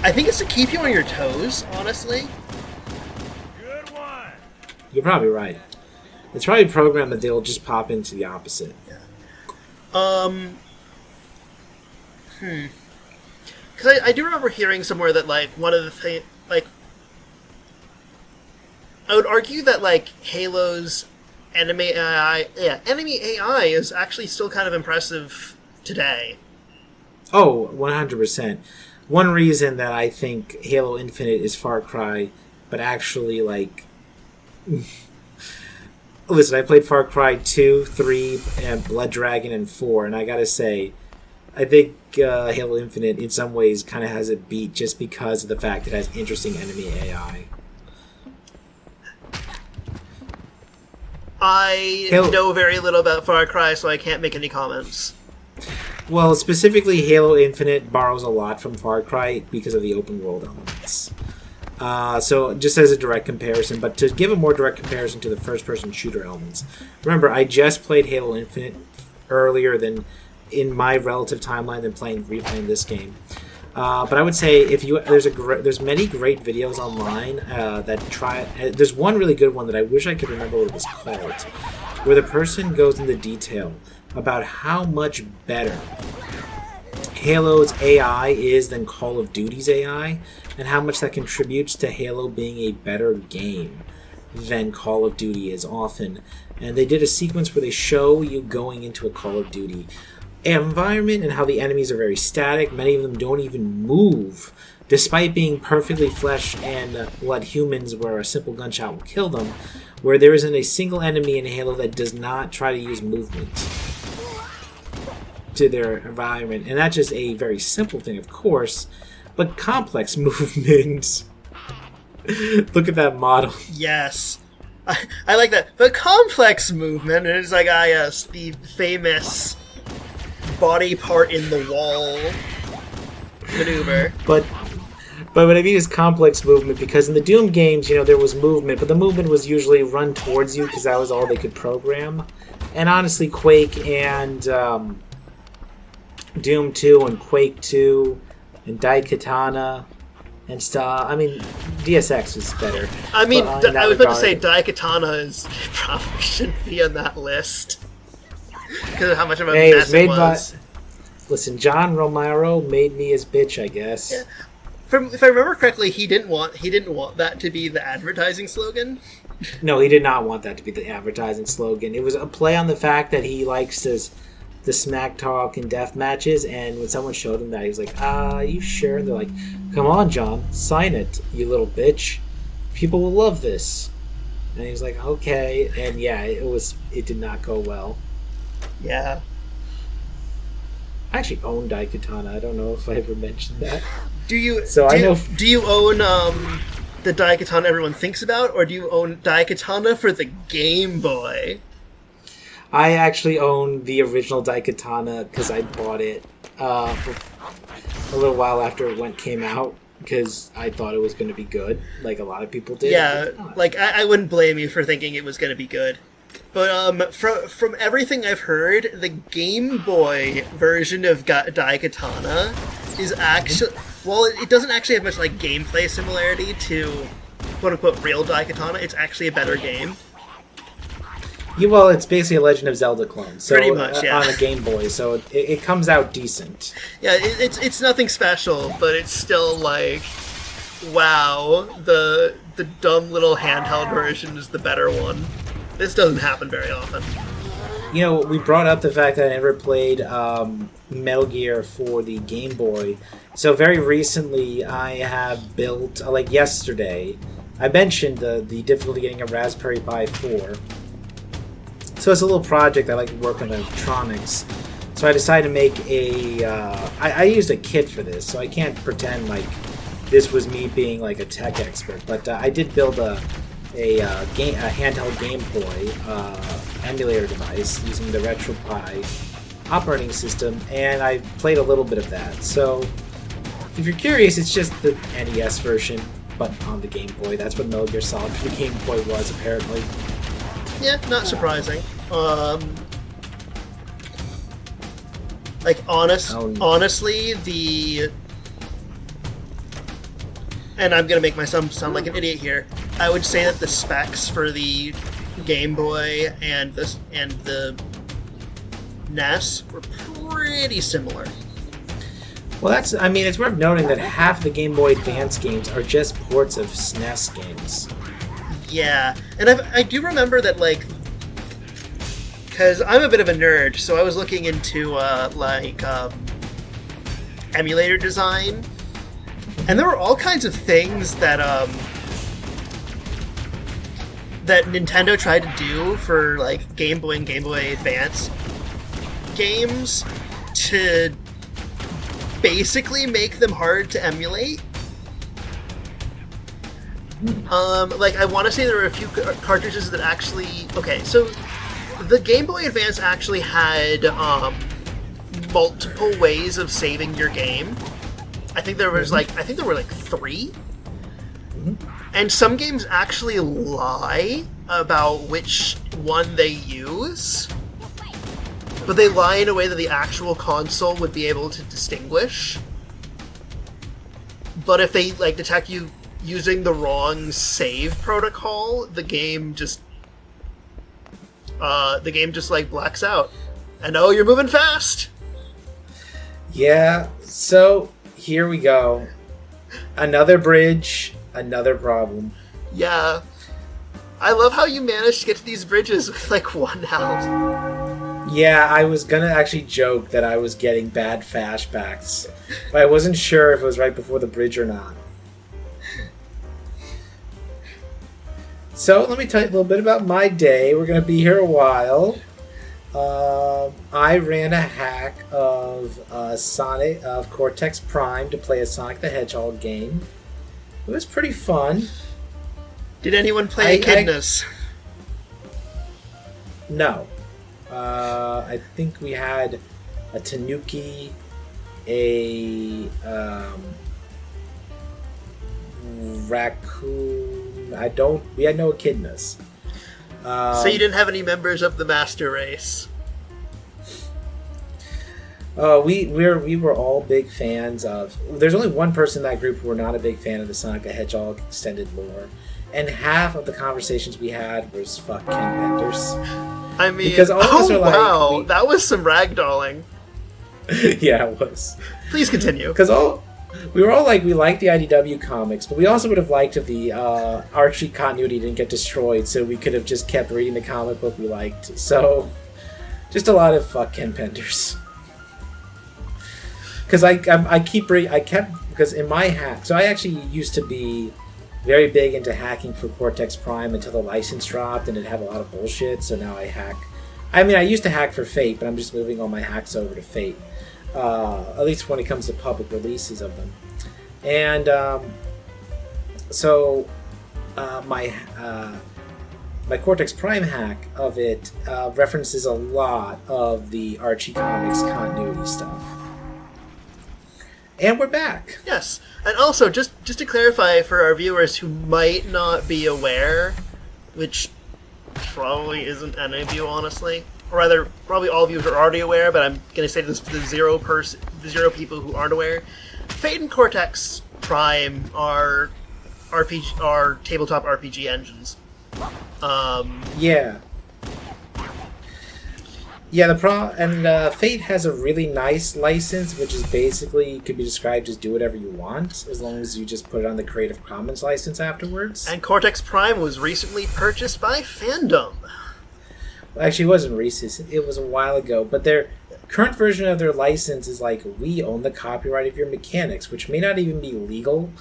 I think it's to keep you on your toes, honestly. Good one. You're probably right. It's probably programmed that they'll just pop into the opposite. Because I do remember hearing somewhere that, like, one of the things, like, I would argue that, like, Halo's enemy AI is actually still kind of impressive today. Oh, 100%. One reason that I think Halo Infinite is Far Cry, but actually, like... Listen, I played Far Cry 2, 3, and Blood Dragon, and 4, and I gotta say, I think Halo Infinite, in some ways, kind of has a beat just because of the fact it has interesting enemy AI. I know very little about Far Cry, so I can't make any comments. Well, specifically, Halo Infinite borrows a lot from Far Cry because of the open world elements. So, just as a direct comparison, but to give a more direct comparison to the first-person shooter elements. Remember, I just played Halo Infinite earlier than in my relative timeline than replaying this game. But I would say if you there's many great videos online that try. There's one really good one that I wish I could remember what it was called, where the person goes into detail about how much better Halo's AI is than Call of Duty's AI, and how much that contributes to Halo being a better game than Call of Duty is often. And they did a sequence where they show you going into a Call of Duty environment and how the enemies are very static. Many of them don't even move, despite being perfectly flesh and blood humans where a simple gunshot will kill them, where there isn't a single enemy in Halo that does not try to use movement to their environment. And that's just a very simple thing, of course, but complex movement. Look at that model. Yes. I like that. But complex movement is like, yes, the famous body part in the wall maneuver. But what I mean is complex movement, because in the Doom games, there was movement, but the movement was usually run towards you because that was all they could program. And honestly, Quake and Doom 2 and Quake 2 and Daikatana and stuff. I mean, DSX is better. I mean, I was about to say Daikatana probably shouldn't be on that list because of how much of a mess it was. Listen, John Romero made me his bitch, I guess. Yeah. If I remember correctly, he didn't want that to be the advertising slogan. No, he did not want that to be the advertising slogan. It was a play on the fact that he likes the smack talk and death matches, and when someone showed him that, he was like, are you sure? And they're like, come on, John, sign it, you little bitch. People will love this. And he was like, okay. And yeah, it did not go well. Yeah. I actually own Daikatana. I don't know if I ever mentioned that. Do you own the Daikatana everyone thinks about, or do you own Daikatana for the Game Boy? I actually own the original Daikatana because I bought it a little while after it came out because I thought it was going to be good, like a lot of people did. Yeah, like I wouldn't blame you for thinking it was going to be good. But from everything I've heard, the Game Boy version of Daikatana is actually... Well, it doesn't actually have much like gameplay similarity to quote-unquote real Daikatana. It's actually a better game. Yeah, well, it's basically a Legend of Zelda clone. So, pretty much, yeah. On a Game Boy, so it comes out decent. Yeah, it's nothing special, but it's still like, wow, the dumb little handheld version is the better one. This doesn't happen very often. We brought up the fact that I never played Metal Gear for the Game Boy. So very recently, I have built, like yesterday, I mentioned the difficulty getting a Raspberry Pi 4. So it's a little project. I like to work on electronics. So I decided to make I used a kit for this, so I can't pretend like this was me being like a tech expert. But I did build a handheld Game Boy emulator device using the RetroPie operating system, and I played a little bit of that. So if you're curious, it's just the NES version, but on the Game Boy. That's what Metal Gear Solid for the Game Boy was, apparently. Yeah, not surprising. Honestly, and I'm gonna make myself sound like an idiot here. I would say that the specs for the Game Boy and the NES were pretty similar. Well, it's worth noting that half the Game Boy Advance games are just ports of SNES games. Yeah, and I do remember that, like, because I'm a bit of a nerd, so I was looking into, emulator design, and there were all kinds of things that that Nintendo tried to do for, like, Game Boy and Game Boy Advance games to basically make them hard to emulate. Like, I want to say there were a few cartridges that actually... Okay, so the Game Boy Advance actually had multiple ways of saving your game. I think there were like 3. And some games actually lie about which one they use, but they lie in a way that the actual console would be able to distinguish. But if they, like, detect you using the wrong save protocol, the game just like blacks out. And oh, you're moving fast. Yeah, so here we go. Another bridge, another problem. Yeah. I love how you managed to get to these bridges with, like, 1 health. Yeah, I was gonna actually joke that I was getting bad flashbacks, but I wasn't sure if it was right before the bridge or not. So let me tell you a little bit about my day. We're gonna be here a while. I ran a hack of Cortex Prime to play a Sonic the Hedgehog game. It was pretty fun. Did anyone play Echidnas? No. I think we had a Tanuki, a raccoon. We had no echidnas. So you didn't have any members of the Master Race? We were all big fans of... There's only one person in that group who were not a big fan of the Sonic the Hedgehog extended lore. And half of the conversations we had was fuck Ken Penders. I mean, because all of us are like, wow, that was some ragdolling. Yeah, it was. Please continue. Because we were all like, we liked the IDW comics, but we also would have liked if the Archie continuity didn't get destroyed, so we could have just kept reading the comic book we liked. So, just a lot of fuck Ken Penders. Because because in my hack, so I actually used to be very big into hacking for Cortex Prime until the license dropped and it had a lot of bullshit, so now I hack. I mean, I used to hack for Fate, but I'm just moving all my hacks over to Fate. At least when it comes to public releases of them. And my Cortex Prime hack of it references a lot of the Archie Comics continuity stuff. And we're back. Yes. And also, just to clarify for our viewers who might not be aware, which probably isn't any of you, honestly, or rather, probably all of you are already aware, but I'm going to say this to the zero people who aren't aware. Fate and Cortex Prime are tabletop RPG engines. Yeah. Yeah, Fate has a really nice license, which is basically could be described as do whatever you want, as long as you just put it on the Creative Commons license afterwards. And Cortex Prime was recently purchased by Fandom. Well, actually, it wasn't recent. It was a while ago. But their current version of their license is like, we own the copyright of your mechanics, which may not even be legal.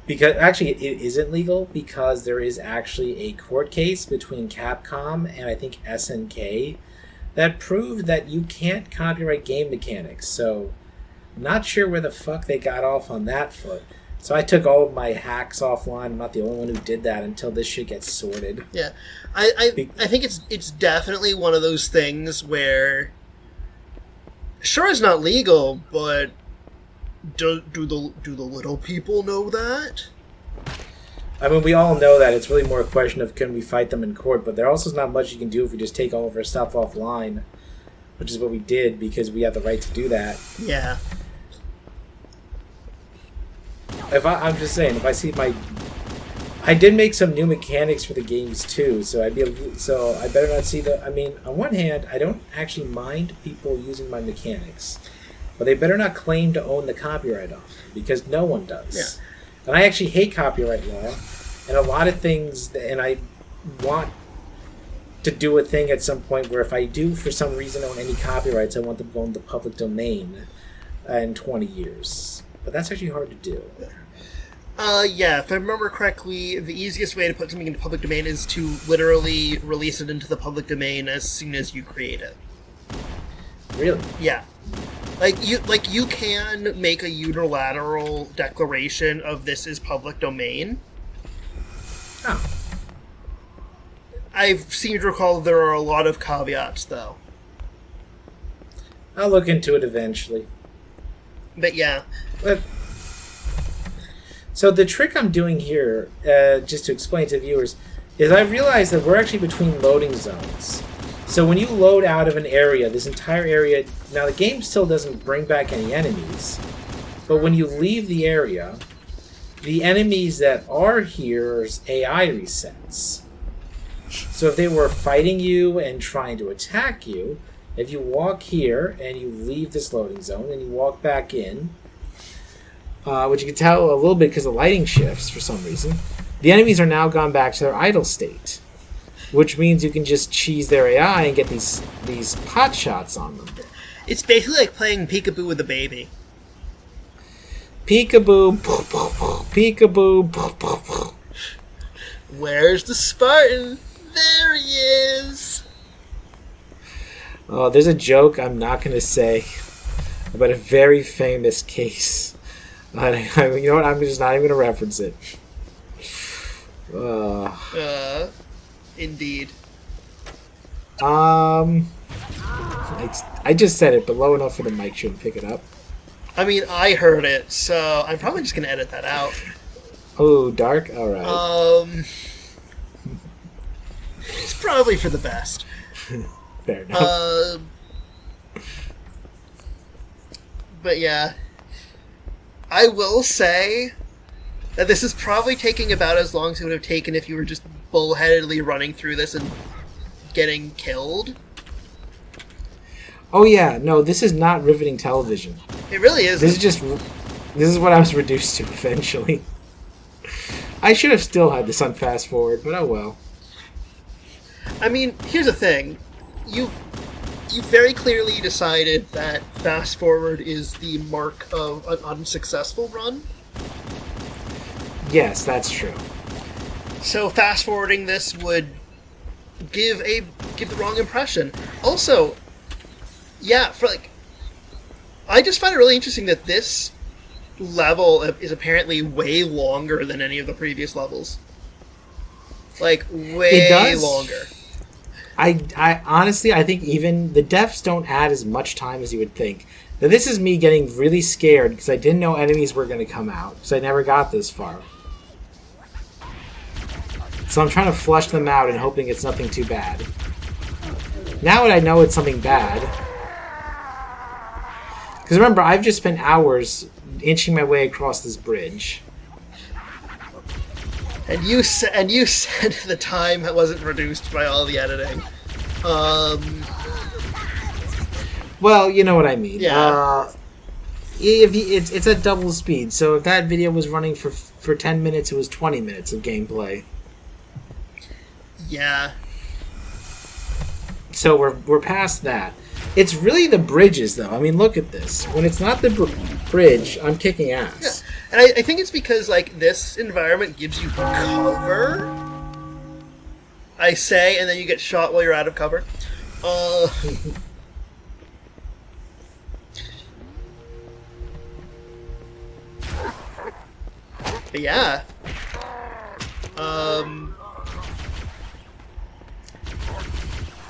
Because actually, it isn't legal because there is actually a court case between Capcom and I think SNK that proved that you can't copyright game mechanics. So, not sure where the fuck they got off on that foot. So I took all of my hacks offline. I'm not the only one who did that until this shit gets sorted. Yeah, I think it's definitely one of those things where, sure, it's not legal, but do the little people know that? I mean, we all know that. It's really more a question of can we fight them in court, but there also is not much you can do if we just take all of our stuff offline, which is what we did because we have the right to do that. Yeah. I'm just saying, if I see I did make some new mechanics for the games too, so I better not see the. I mean, on one hand, I don't actually mind people using my mechanics, but they better not claim to own the copyright on it, because no one does. Yeah. And I actually hate copyright law, and a lot of things, and I want to do a thing at some point where if I do for some reason own any copyrights, I want them to go in the public domain in 20 years. But that's actually hard to do. Yeah, if I remember correctly, the easiest way to put something into public domain is to literally release it into the public domain as soon as you create it. Really? Yeah. You can make a unilateral declaration of this is public domain. Oh. I seem to recall there are a lot of caveats, though. I'll look into it eventually. But yeah. So the trick I'm doing here, just to explain to viewers, is I realize that we're actually between loading zones. So when you load out of an area, this entire area, now the game still doesn't bring back any enemies, but when you leave the area, the enemies that are here's AI resets. So if they were fighting you and trying to attack you, if you walk here and you leave this loading zone and you walk back in, which you can tell a little bit because the lighting shifts for some reason, the enemies are now gone back to their idle state, which means you can just cheese their AI and get these pot shots on them. It's basically like playing peekaboo with a baby. Peekaboo, peekaboo. Where's the Spartan? There he is! Oh, there's a joke I'm not going to say about a very famous case. You know what? I'm just not even going to reference it. Indeed. I just said it, but low enough for the mic shouldn't pick it up. I mean, I heard it, so I'm probably just going to edit that out. Oh, dark? Alright. It's probably for the best. Fair enough. But yeah. I will say that this is probably taking about as long as it would have taken if you were just bullheadedly running through this and getting killed. Oh yeah, no, this is not riveting television. It really is. This is what I was reduced to eventually. I should have still had this on fast forward, but oh well. I mean, here's the thing. You very clearly decided that fast forward is the mark of an unsuccessful run. Yes, that's true. So fast forwarding this would give the wrong impression. Also, yeah, I just find it really interesting that this level is apparently way longer than any of the previous levels. Like, way longer. I honestly, I think even the deaths don't add as much time as you would think. Now, this is me getting really scared because I didn't know enemies were going to come out, because I never got this far. So I'm trying to flush them out and hoping it's nothing too bad. Now that I know it's something bad... Because remember, I've just spent hours inching my way across this bridge. And you said the time wasn't reduced by all the editing. Well, you know what I mean. Yeah. It's at double speed, so if that video was running for 10 minutes, it was 20 minutes of gameplay. Yeah. So we're past that. It's really the bridges, though. I mean, look at this. When it's not the bridge, I'm kicking ass. Yeah. And I think it's because, like, this environment gives you cover, I say, and then you get shot while you're out of cover. But yeah.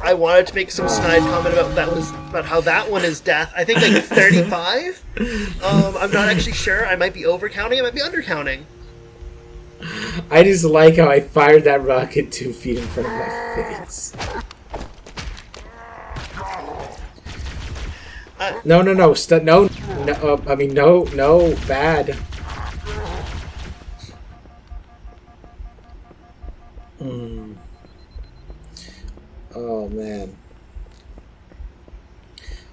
I wanted to make some snide comment about how that one is death. I think like 35. I'm not actually sure. I might be overcounting. I might be undercounting. I just like how I fired that rocket 2 feet in front of my face. No, bad. Mm. Oh man.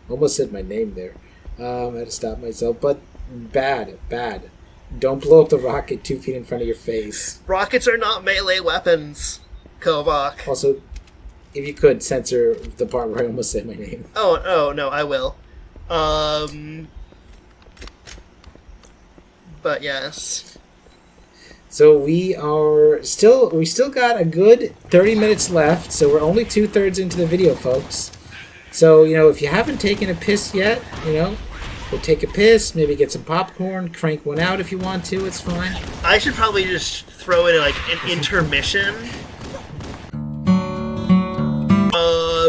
Almost said my name there. I had to stop myself. But bad. Don't blow up the rocket 2 feet in front of your face. Rockets are not melee weapons, Covok. Also, if you could censor the part where I almost said my name. Oh no, I will. But yes. So we still got a good 30 minutes left, so we're only 2/3 into the video, folks. So, if you haven't taken a piss yet, go take a piss, maybe get some popcorn, crank one out if you want to, it's fine. I should probably just throw in like an intermission.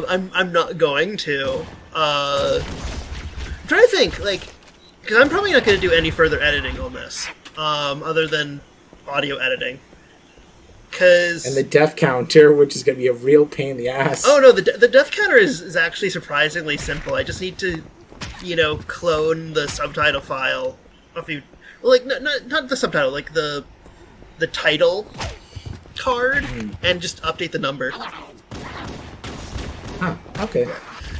I'm not going to. I'm trying to think, because I'm probably not going to do any further editing on this, other than audio editing. And the death counter, which is going to be a real pain in the ass. Oh no, the death counter is actually surprisingly simple. I just need to, clone the subtitle file a few, not the subtitle, like the title card, and just update the number. Huh, okay.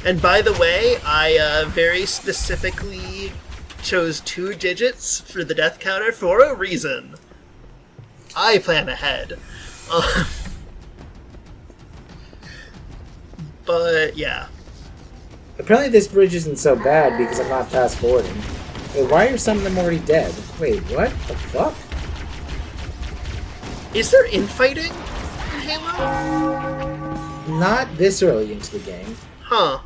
And by the way, I very specifically chose 2 digits for the death counter for a reason. I plan ahead. But yeah. Apparently this bridge isn't so bad because I'm not fast forwarding. Wait, why are some of them already dead? Wait, what the fuck? Is there infighting in Halo? Not this early into the game. Huh.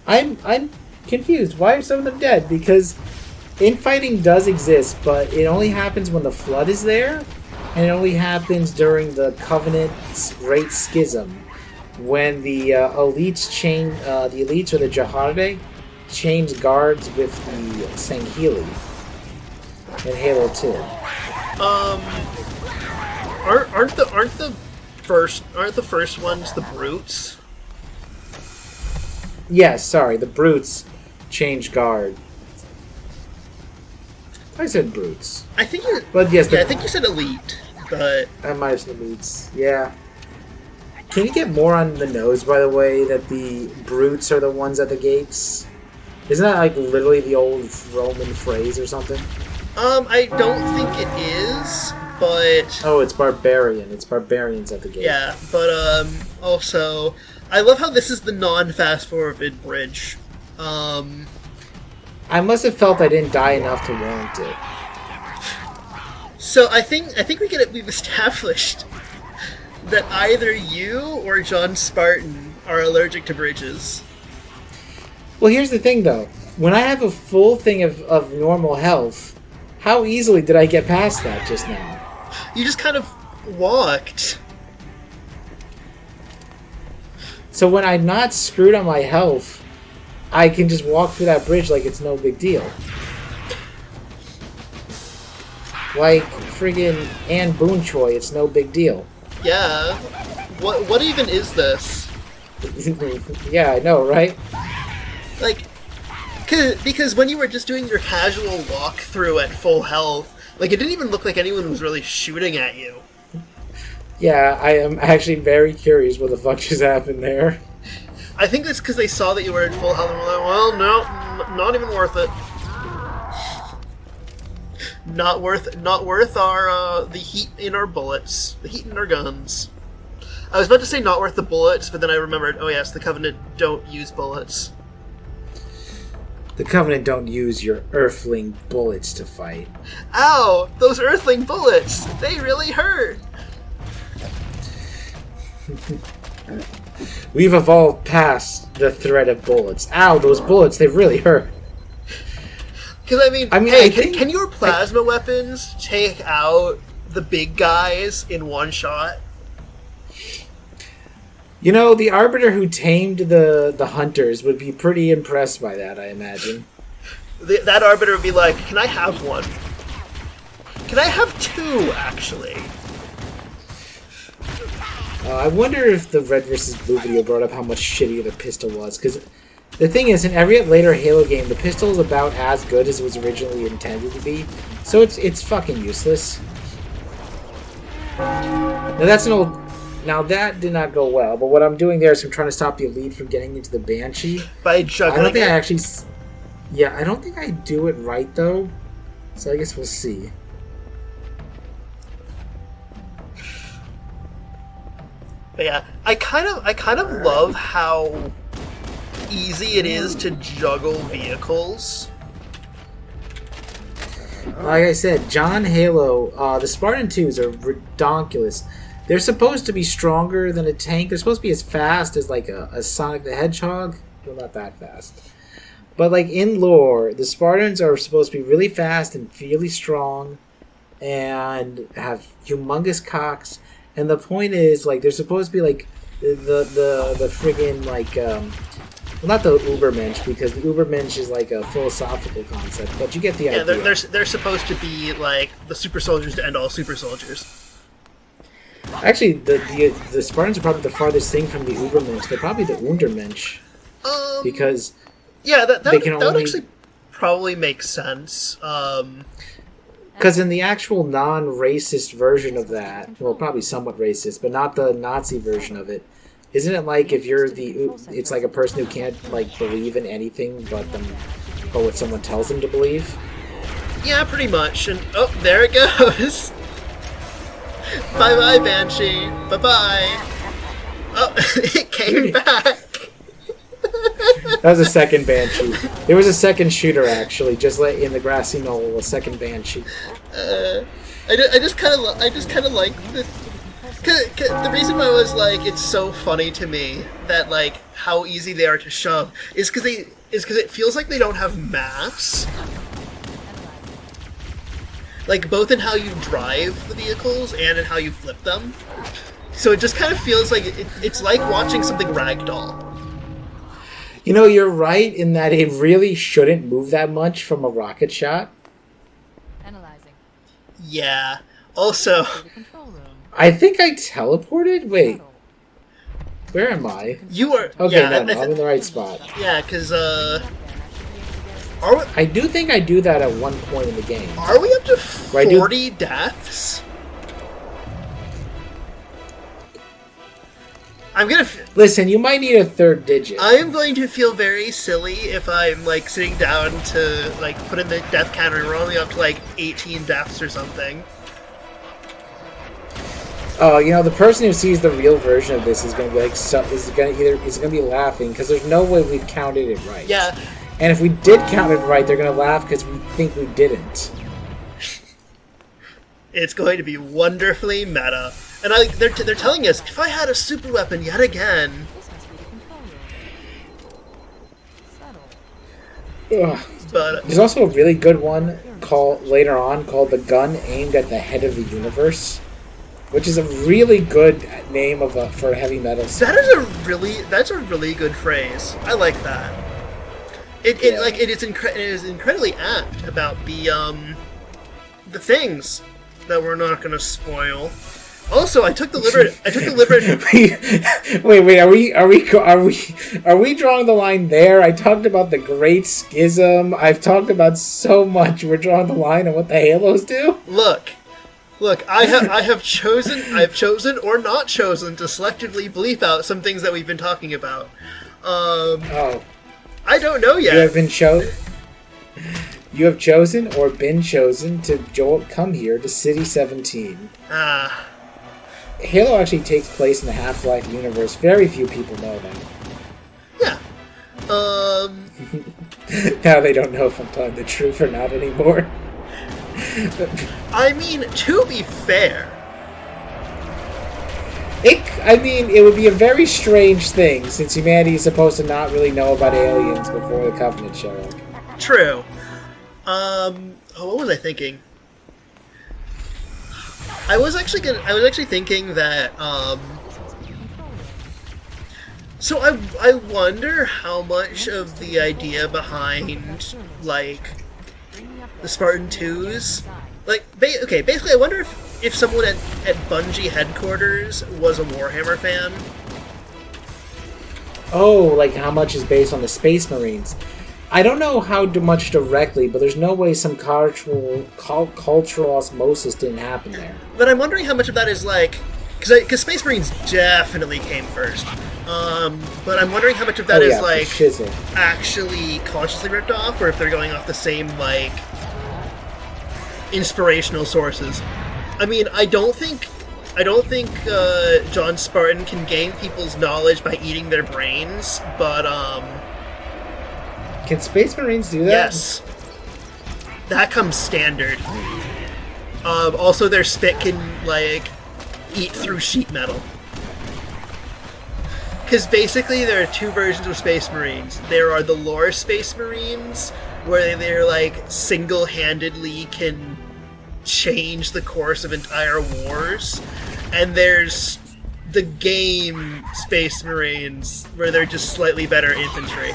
I'm confused. Why are some of them dead? Because infighting does exist, but it only happens when the Flood is there, and it only happens during the Covenant's Great Schism, when the elites the elites or the Jahade change guards with the Sangheili in Halo 2. Aren't the first ones the brutes? Yes, sorry, the brutes change guard. I said brutes. I think you. But yes, I think you said elite, but I might have said brutes. Yeah. Can you get more on the nose, by the way, that the brutes are the ones at the gates? Isn't that like literally the old Roman phrase or something? I don't think it is, but oh, it's barbarian. It's barbarians at the gate. yeah, but also, I love how this is the non-fast forwarded bridge. I must have felt I didn't die enough to warrant it. So I think we've established that either you or John Spartan are allergic to bridges. Well, here's the thing, though. When I have a full thing of normal health, how easily did I get past that just now? You just kind of walked. So when I'm not screwed on my health, I can just walk through that bridge like it's no big deal. Like friggin' Anne Boone Choi, it's no big deal. Yeah. What even is this? Yeah, I know, right? Because when you were just doing your casual walkthrough at full health, it didn't even look like anyone was really shooting at you. Yeah, I am actually very curious what the fuck just happened there. I think that's because they saw that you were at full health and were like, well, no, not even worth it. Not worth our, the heat in our bullets. The heat in our guns. I was about to say not worth the bullets, but then I remembered, oh yes, the Covenant don't use bullets. The Covenant don't use your Earthling bullets to fight. Ow! Those Earthling bullets! They really hurt! We've evolved past the threat of bullets. Ow, those bullets, they really hurt. Because, can your plasma weapons take out the big guys in one shot? You know, the Arbiter who tamed the hunters would be pretty impressed by that, I imagine. That Arbiter would be like, can I have one? Can I have 2, actually? I wonder if the Red vs. Blue video brought up how much shittier the pistol was, because the thing is, in every later Halo game, the pistol is about as good as it was originally intended to be, so it's fucking useless. Now that's an old. Now that did not go well. But what I'm doing there is I'm trying to stop the elite from getting into the banshee. By I juggling don't think it. I actually. Yeah, I don't think I do it right though. So I guess we'll see. But yeah, I kind of love how easy it is to juggle vehicles. Like I said, John Halo, the Spartan 2s are redonkulous. They're supposed to be stronger than a tank. They're supposed to be as fast as like a Sonic the Hedgehog. Well, not that fast. But like in lore, the Spartans are supposed to be really fast and really strong and have humongous cocks. And the point is, like, they're supposed to be like the friggin' like well, not the Ubermensch, because the Ubermensch is like a philosophical concept, but you get the idea. Yeah, they're supposed to be like the super soldiers to end all super soldiers. Actually, the Spartans are probably the farthest thing from the Ubermensch. They're probably the Untermensch, because yeah, that they can would only actually probably make sense. Because in the actual non-racist version of that, well, probably somewhat racist, but not the Nazi version of it. Isn't it like if you're it's like a person who can't like believe in anything but what someone tells them to believe? Yeah, pretty much. And oh, there it goes. Bye bye, Banshee. Bye bye. Oh, it came back. That was a second Banshee. There was a second shooter actually, just like in the grassy knoll, a second Banshee. I just kind of like this. Cause the reason why I was like, it's so funny to me that like how easy they are to shove is because it feels like they don't have mass. Like both in how you drive the vehicles and in how you flip them. So it just kind of feels like it's like watching something ragdoll. You know, you're right in that it really shouldn't move that much from a rocket shot. Analyzing. Yeah. Also, To the control room. I think I teleported? Wait, where am I? you are Okay, yeah, no, I'm in the right spot. yeah, because I do think I do that at one point in the game. are we up to Right, dude. 40 deaths? I'm gonna. Listen, you might need a third digit. I am going to feel very silly if I'm like sitting down to like put in the death counter and we're only up to like 18 deaths or something. Oh, you know, the person who sees the real version of this is going to be like, is going to be laughing because there's no way we've counted it right. Yeah, And if we did count it right, they're going to laugh because we think we didn't. it's going to be wonderfully meta. And they're telling us if I had a super weapon yet again. This must be the control room. Subtle. Ugh. But There's also a really good one called the gun aimed at the head of the universe, which is a really good name for a heavy metal song. that's a really good phrase. I like that. It is incredibly apt about the things that we're not going to spoil. Also, I took the liberty. Wait. Are we drawing the line there? I talked about the Great Schism. I've talked about so much. We're drawing the line on what the Halos do. Look. I've chosen or not chosen to selectively bleep out some things that we've been talking about. Oh, I don't know yet. You have chosen or been chosen to come here to City 17. Halo actually takes place in the Half-Life universe. Very few people know that. Yeah. Now they don't know if I'm telling the truth or not anymore. I mean, to be fair, it would be a very strange thing since humanity is supposed to not really know about aliens before the Covenant show up. true. What was I thinking? I was actually thinking that, so I wonder how much of the idea behind, like, the Spartan 2s, like, basically I wonder if someone at Bungie headquarters was a Warhammer fan. Oh, like how much is based on the Space Marines? I don't know how much directly, but there's no way some cultural osmosis didn't happen there. But I'm wondering how much of that is, like, because Space Marines definitely came first. But I'm wondering how much of that is for like shizzle. actually consciously ripped off, or if they're going off the same like inspirational sources. I mean, I don't think John Spartan can gain people's knowledge by eating their brains, but Can Space Marines do that? yes, that comes standard. Also, their spit can like eat through sheet metal. Because basically, there are two versions of Space Marines. There are the lore Space Marines, where they're like single-handedly can change the course of entire wars, and there's the game Space Marines, where they're just slightly better infantry.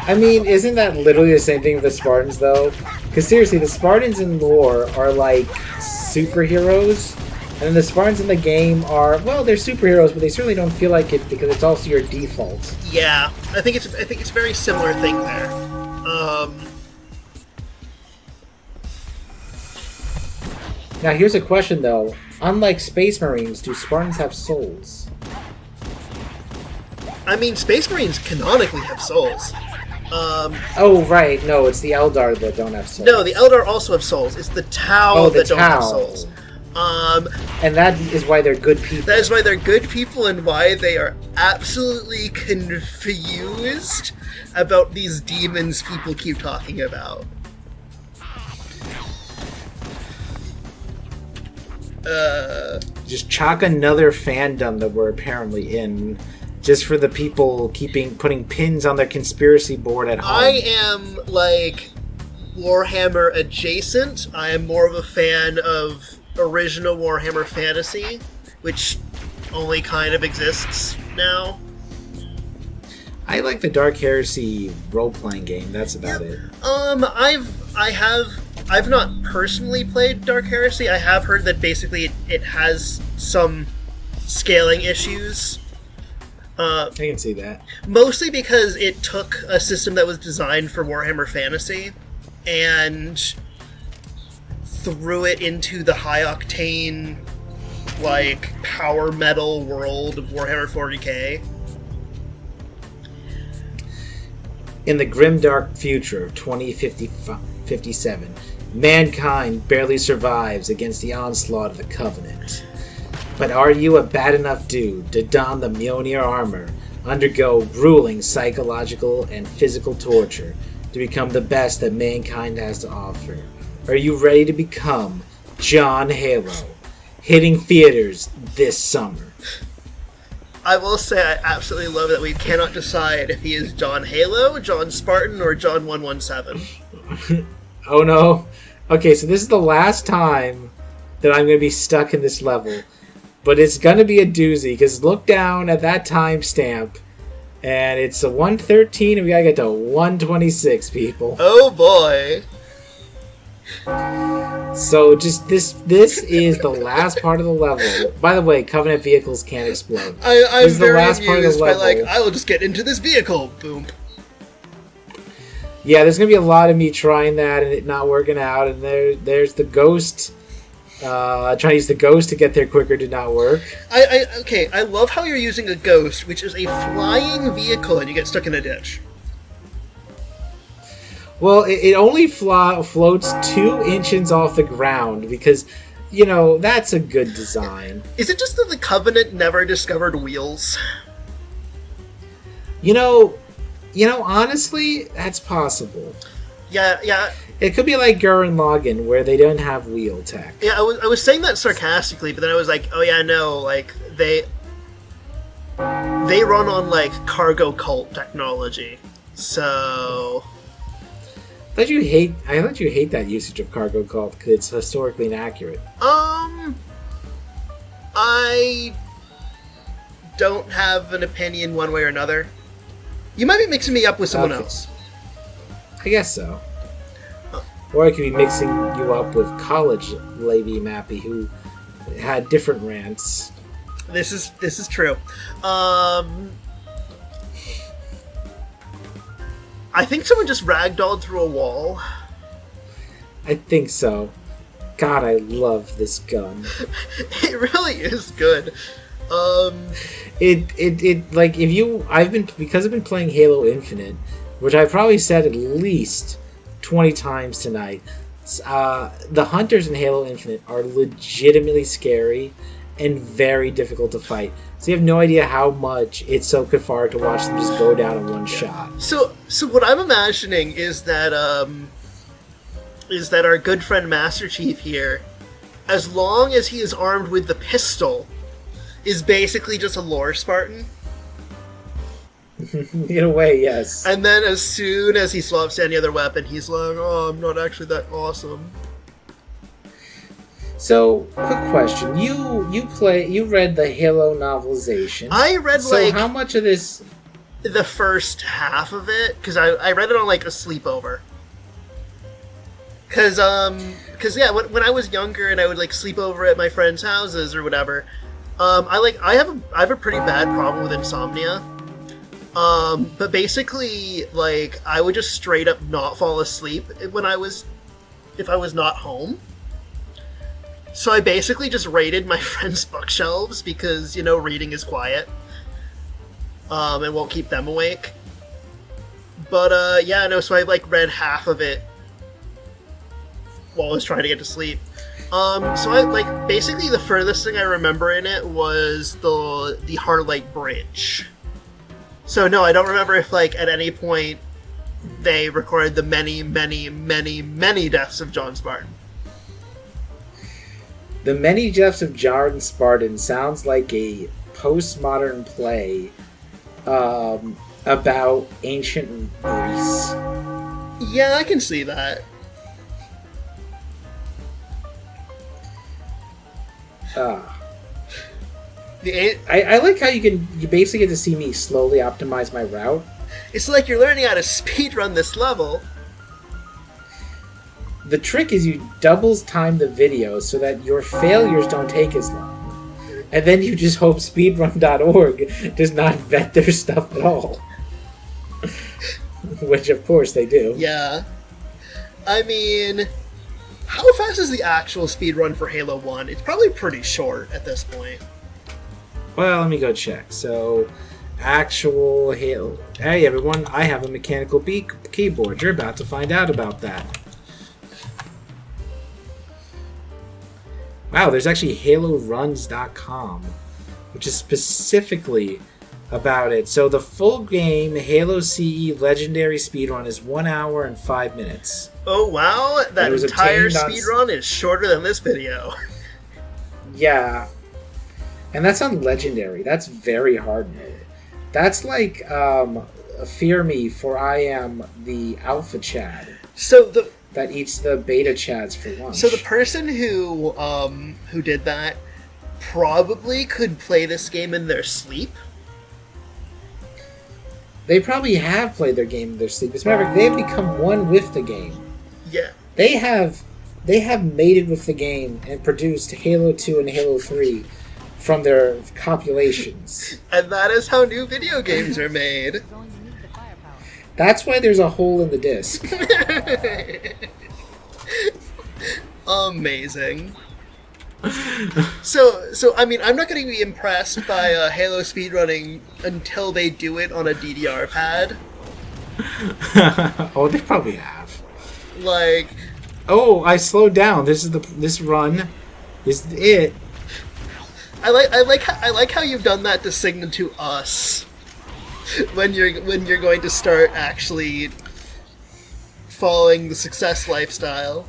I mean, isn't that literally the same thing with the Spartans, though? Because seriously, the Spartans in lore are like superheroes, and then the Spartans in the game are, well, they're superheroes, but they certainly don't feel like it because it's also your default. Yeah, I think it's a very similar thing there. Now, here's a question, though. Unlike Space Marines, do Spartans have souls? I mean, Space Marines canonically have souls. Oh, right. No, it's the Eldar that don't have souls. No, the Eldar also have souls. It's the Tau that don't have souls. And that is why they're good people. That is why they're good people and why they are absolutely confused about these demons people keep talking about. Just chalk another fandom that we're apparently in, just for the people putting pins on their conspiracy board at home. I am, like, Warhammer adjacent. I am more of a fan of original Warhammer Fantasy, which only kind of exists now. I like the Dark Heresy role-playing game. That's about it. I've not personally played Dark Heresy. I have heard that basically it has some scaling issues. I can see that. Mostly because it took a system that was designed for Warhammer Fantasy and threw it into the high-octane, like, power metal world of Warhammer 40k. In the grimdark future of 2057, mankind barely survives against the onslaught of the Covenant. But are you a bad enough dude to don the Mjolnir armor, undergo grueling psychological and physical torture to become the best that mankind has to offer? Are you ready to become John Halo, hitting theaters this summer? I will say I absolutely love that we cannot decide if he is John Halo, John Spartan, or John 117. Oh no. Okay, so this is the last time that I'm going to be stuck in this level. But it's going to be a doozy, because look down at that timestamp, and it's a 113, and we got to get to 126, people. Oh boy. So just this is the last part of the level. By the way, Covenant vehicles can't explode. I'm This is the very last part of the amused by, level. like, I will just get into this vehicle. Boom. Yeah, there's gonna be a lot of me trying that and it not working out. And there's the ghost. Trying to use the ghost to get there quicker did not work. Okay, I love how you're using a ghost, which is a flying vehicle, and you get stuck in a ditch. Well, it only floats 2 inches off the ground because, you know, that's a good design. Is it just that the Covenant never discovered wheels? You know, honestly, that's possible. Yeah. It could be like Gurren Lagann, where they don't have wheel tech. Yeah, I was saying that sarcastically, but then I was like, oh yeah, no, like, they run on, like, cargo cult technology. So... I thought you hate that usage of cargo cult because it's historically inaccurate. I don't have an opinion one way or another. You might be mixing me up with someone Okay. else. I guess so. Or I could be mixing you up with college Lady Mappy who had different rants. This is true. I think someone just ragdolled through a wall. I think so. God, I love this gun. It really is good. It like because I've been playing Halo Infinite, which I probably said at least 20 times tonight. The hunters in Halo Infinite are legitimately scary and very difficult to fight. So you have no idea how much it's so cathartic to watch them just go down in one shot. So what I'm imagining is that our good friend Master Chief here, as long as he is armed with the pistol, is basically just a lore Spartan. In a way, yes. And then as soon as he swaps to any other weapon, he's like, oh, I'm not actually that awesome. So, quick question. You read the Halo novelization. I read, so how much of this... the first half of it, because I read it on, like, a sleepover. Because yeah, when I was younger and I would, like, sleep over at my friends' houses or whatever, I have a pretty bad problem with insomnia. But basically, like, I would just straight up not fall asleep if I was not home. So I basically just raided my friends' bookshelves because, reading is quiet. And won't keep them awake. But, so I, like, read half of it while I was trying to get to sleep. So I, like, basically the furthest thing I remember in it was the Heartlight Bridge. So no, I don't remember if, like, at any point they recorded the many, many, many, many deaths of John Spartan. The Many Deaths of John Spartan sounds like a postmodern play about ancient Greece. Yeah, I can see that. I like how you basically get to see me slowly optimize my route. It's like you're learning how to speedrun this level. The trick is you doubles time the video so that your failures don't take as long. And then you just hope speedrun.org does not vet their stuff at all. Which, of course, they do. Yeah. I mean, how fast is the actual speedrun for Halo 1? It's probably pretty short at this point. Well, let me go check. So, actual Halo... Hey, everyone, I have a mechanical keyboard. You're about to find out about that. Wow, there's actually HaloRuns.com, which is specifically about it. So the full game Halo CE Legendary Speedrun is 1 hour and 5 minutes. Oh wow, that entire speedrun is shorter than this video. Yeah. And that's on Legendary. That's very hard mode. That's like Fear Me, for I am the Alpha Chad. That eats the beta chads for lunch. So the person who did that probably could play this game in their sleep. They probably have played their game in their sleep. As a matter of fact, they have become one with the game. Yeah. They have mated with the game and produced Halo 2 and Halo 3 from their compilations. And that is how new video games are made. That's why there's a hole in the disc. Amazing. So I mean, I'm not going to be impressed by Halo speedrunning until they do it on a DDR pad. Oh, they probably have. Like, oh, I slowed down. This run is it. I like how you've done that to signal to us when you're going to start actually following the success lifestyle.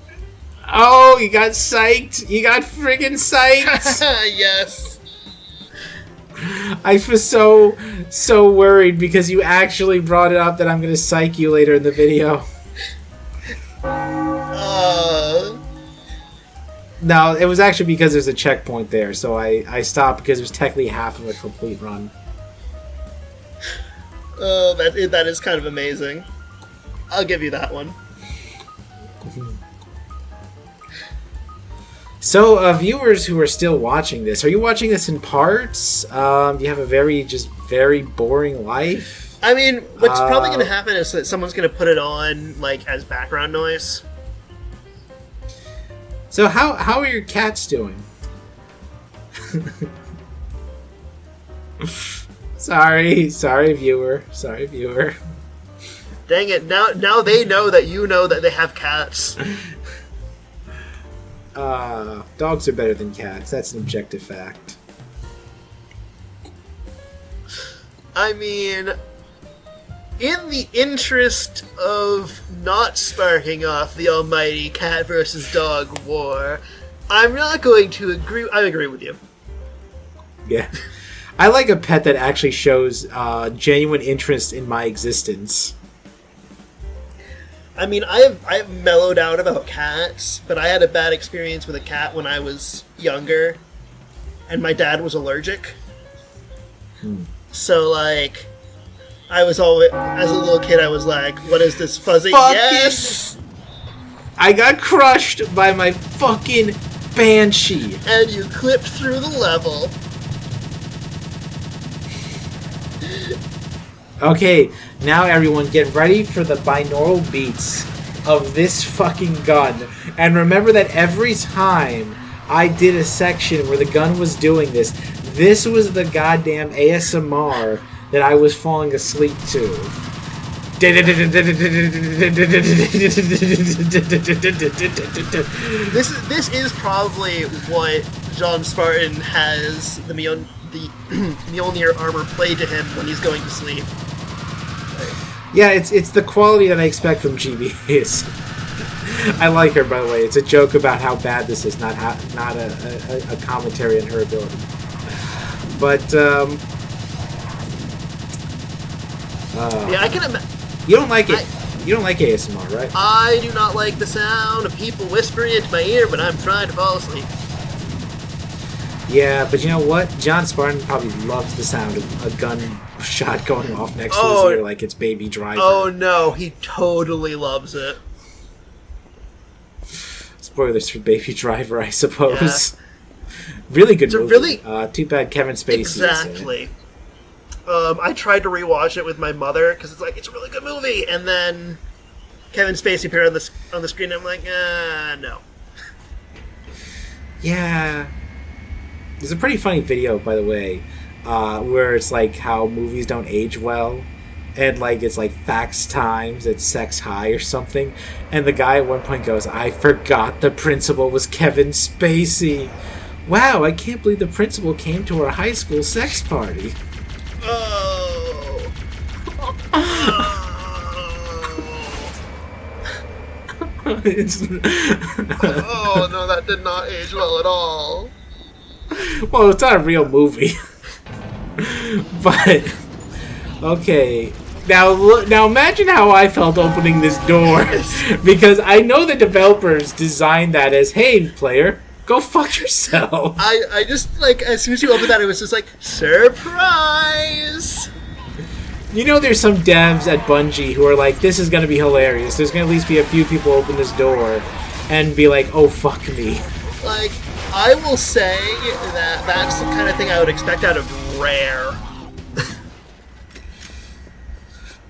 Oh, you got psyched. You got friggin' psyched. Yes. I was so worried because you actually brought it up that I'm going to psych you later in the video. No, it was actually because there's a checkpoint there, so I stopped because it was technically half of a complete run. That is kind of amazing. I'll give you that one. So, viewers who are still watching this, are you watching this in parts? Do you have a very boring life? I mean, what's probably going to happen is that someone's going to put it on, like, as background noise. So how are your cats doing? Sorry, viewer. Dang it! Now they know that you know that they have cats. Dogs are better than cats. That's an objective fact. I mean, in the interest of not sparking off the almighty cat versus dog war, I'm not going to agree. I agree with you. Yeah. I like a pet that actually shows genuine interest in my existence. I mean, I've mellowed out about cats, but I had a bad experience with a cat when I was younger, and my dad was allergic. So, like, I was always, as a little kid, I was like, what is this fuzzy? Yes! I got crushed by my fucking banshee. And you clipped through the level. Okay, now everyone get ready for the binaural beats of this fucking gun. And remember that every time I did a section where the gun was doing this, this was the goddamn ASMR that I was falling asleep to. This is probably what John Spartan has the Mjolnir armor play to him when he's going to sleep. Yeah, it's the quality that I expect from GBs. I like her, by the way. It's a joke about how bad this is, not a commentary on her ability. But yeah, I can imagine. You don't like it. You don't like ASMR, right? I do not like the sound of people whispering into my ear when I'm trying to fall asleep. Yeah, but you know what? John Spartan probably loves the sound of a gun shot going off next to his ear like it's Baby Driver. Oh no, he totally loves it. Spoilers for Baby Driver, I suppose. Yeah. Really good movie. Too bad Kevin Spacey. Exactly. I tried to rewatch it with my mother because it's like it's a really good movie, and then Kevin Spacey appeared on the screen. And I'm like, no. Yeah. There's a pretty funny video, by the way, where it's like how movies don't age well, and like it's like Facts Times at Sex High or something, and the guy at one point goes, "I forgot the principal was Kevin Spacey. Wow, I can't believe the principal came to our high school sex party." Oh. Oh no, that did not age well at all. Well, it's not a real movie. But okay. Now imagine how I felt opening this door, because I know the developers designed that as, "Hey, player, go fuck yourself." I just, like, as soon as you opened that, it was just like, surprise! You know there's some devs at Bungie who are like, this is going to be hilarious. There's going to at least be a few people open this door and be like, oh, fuck me. Like, I will say that that's the kind of thing I would expect out of Rare.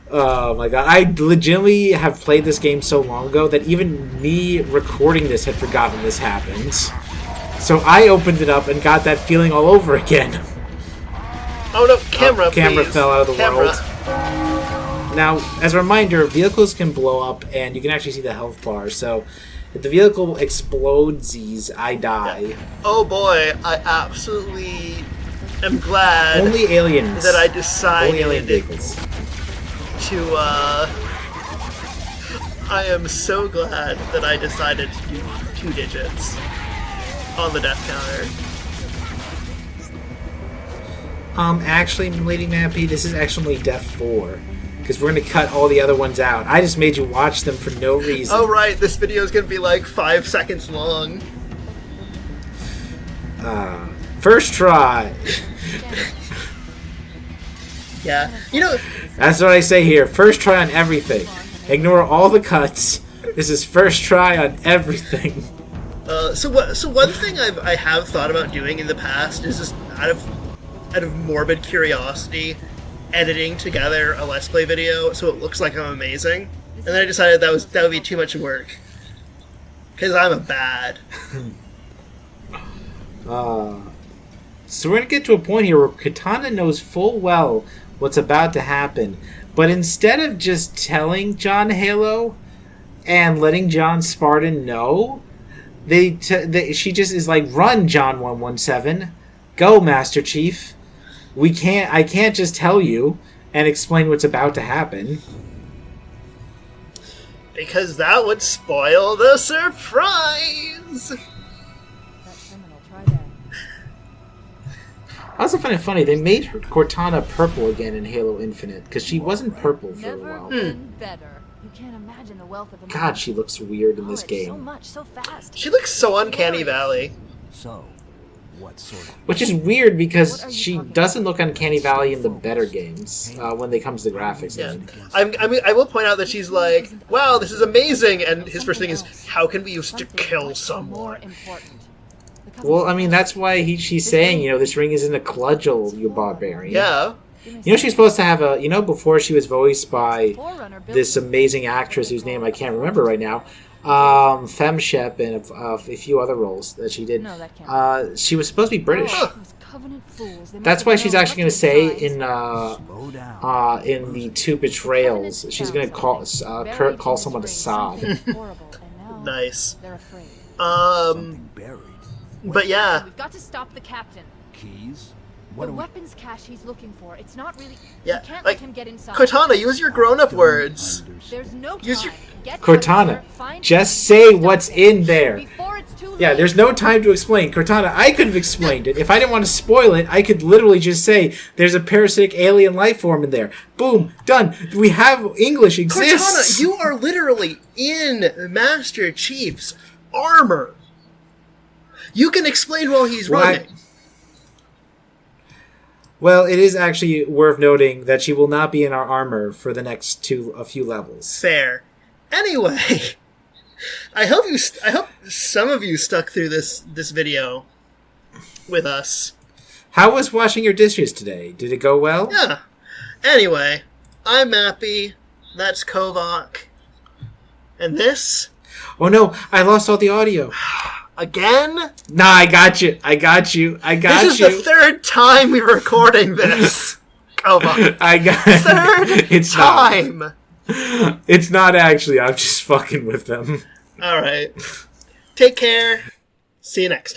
Oh my god, I legitimately have played this game so long ago that even me recording this had forgotten this happened. So I opened it up and got that feeling all over again. Oh no, camera, camera please. fell out of the Camera. world. Now, as a reminder, vehicles can blow up and you can actually see the health bar, so if the vehicle explodes, I die. Yeah. Oh boy, I absolutely am glad Only aliens. that I decided Only alien vehicles. to, I am so glad that I decided to do 2 digits on the death counter. Actually, Lady Mappy, this is actually Death 4. Because we're going to cut all the other ones out. I just made you watch them for no reason. Oh right, this video is going to be like 5 seconds long. First try. Yeah. You know... That's what I say here. First try on everything. Ignore all the cuts. This is first try on everything. So one thing I have thought about doing in the past is just out of morbid curiosity, editing together a Let's Play video so it looks like I'm amazing. And then I decided that would be too much work. Because I'm a bad. So we're going to get to a point here where Katana knows full well what's about to happen. But instead of just telling John Halo and letting John Spartan know, she just is like, run, John 117. Go, Master Chief. I can't just tell you and explain what's about to happen. Because that would spoil the surprise! That criminal tried that. I also find it funny, they made Cortana purple again in Halo Infinite, because she wasn't purple for a Never while. been better. You can't imagine the wealth of God, she looks weird in this knowledge, So game. much, so fast. She looks so uncanny valley. So, what sort of... Which is weird What because are you she talking doesn't look Uncanny Valley in the better games when it comes to graphics. Yeah. I mean. I mean, I will point out that she's like, wow, this is amazing, and his first thing is, how can we use it to kill someone? Well, I mean, that's why she's saying, this ring isn't a cudgel, you barbarian. Yeah. She's supposed to have before she was voiced by this amazing actress whose name I can't remember right now, Femshep and a few other roles that she did. No, that can't She was supposed to be British. That's That's why she's actually going to say in Slow down. in the two betrayals, she's going to call Kurt call someone Assad. Nice. They're afraid. Something buried. But yeah, We've got to stop the captain. Keys? The What do we... weapons cache he's looking for. It's not really. Yeah, We can't like, let him get inside. Cortana, use your grown-up words. There's no Use time. your- Get Cortana, down there, find just him, say stop what's him in there. Before it's too Yeah, late. there's no time to explain. Cortana, I could have explained it. If I didn't want to spoil it, I could literally just say, there's a parasitic alien life form in there. Boom, done. We have English exists. Cortana, you are literally in Master Chief's armor. You can explain while he's What? running. Well, it is actually worth noting that she will not be in our armor for the next a few levels. Fair. Anyway, I hope some of you stuck through this video with us. How was washing your dishes today? Did it go well? Yeah. Anyway, I'm Mappy. That's Covok. And this, Oh no, I lost all the audio. again, Nah, I got you. this is the third time we're recording this. Covok. I got Third it's time. Not. It's not actually. I'm just fucking with them. All right. Take care. See you next time.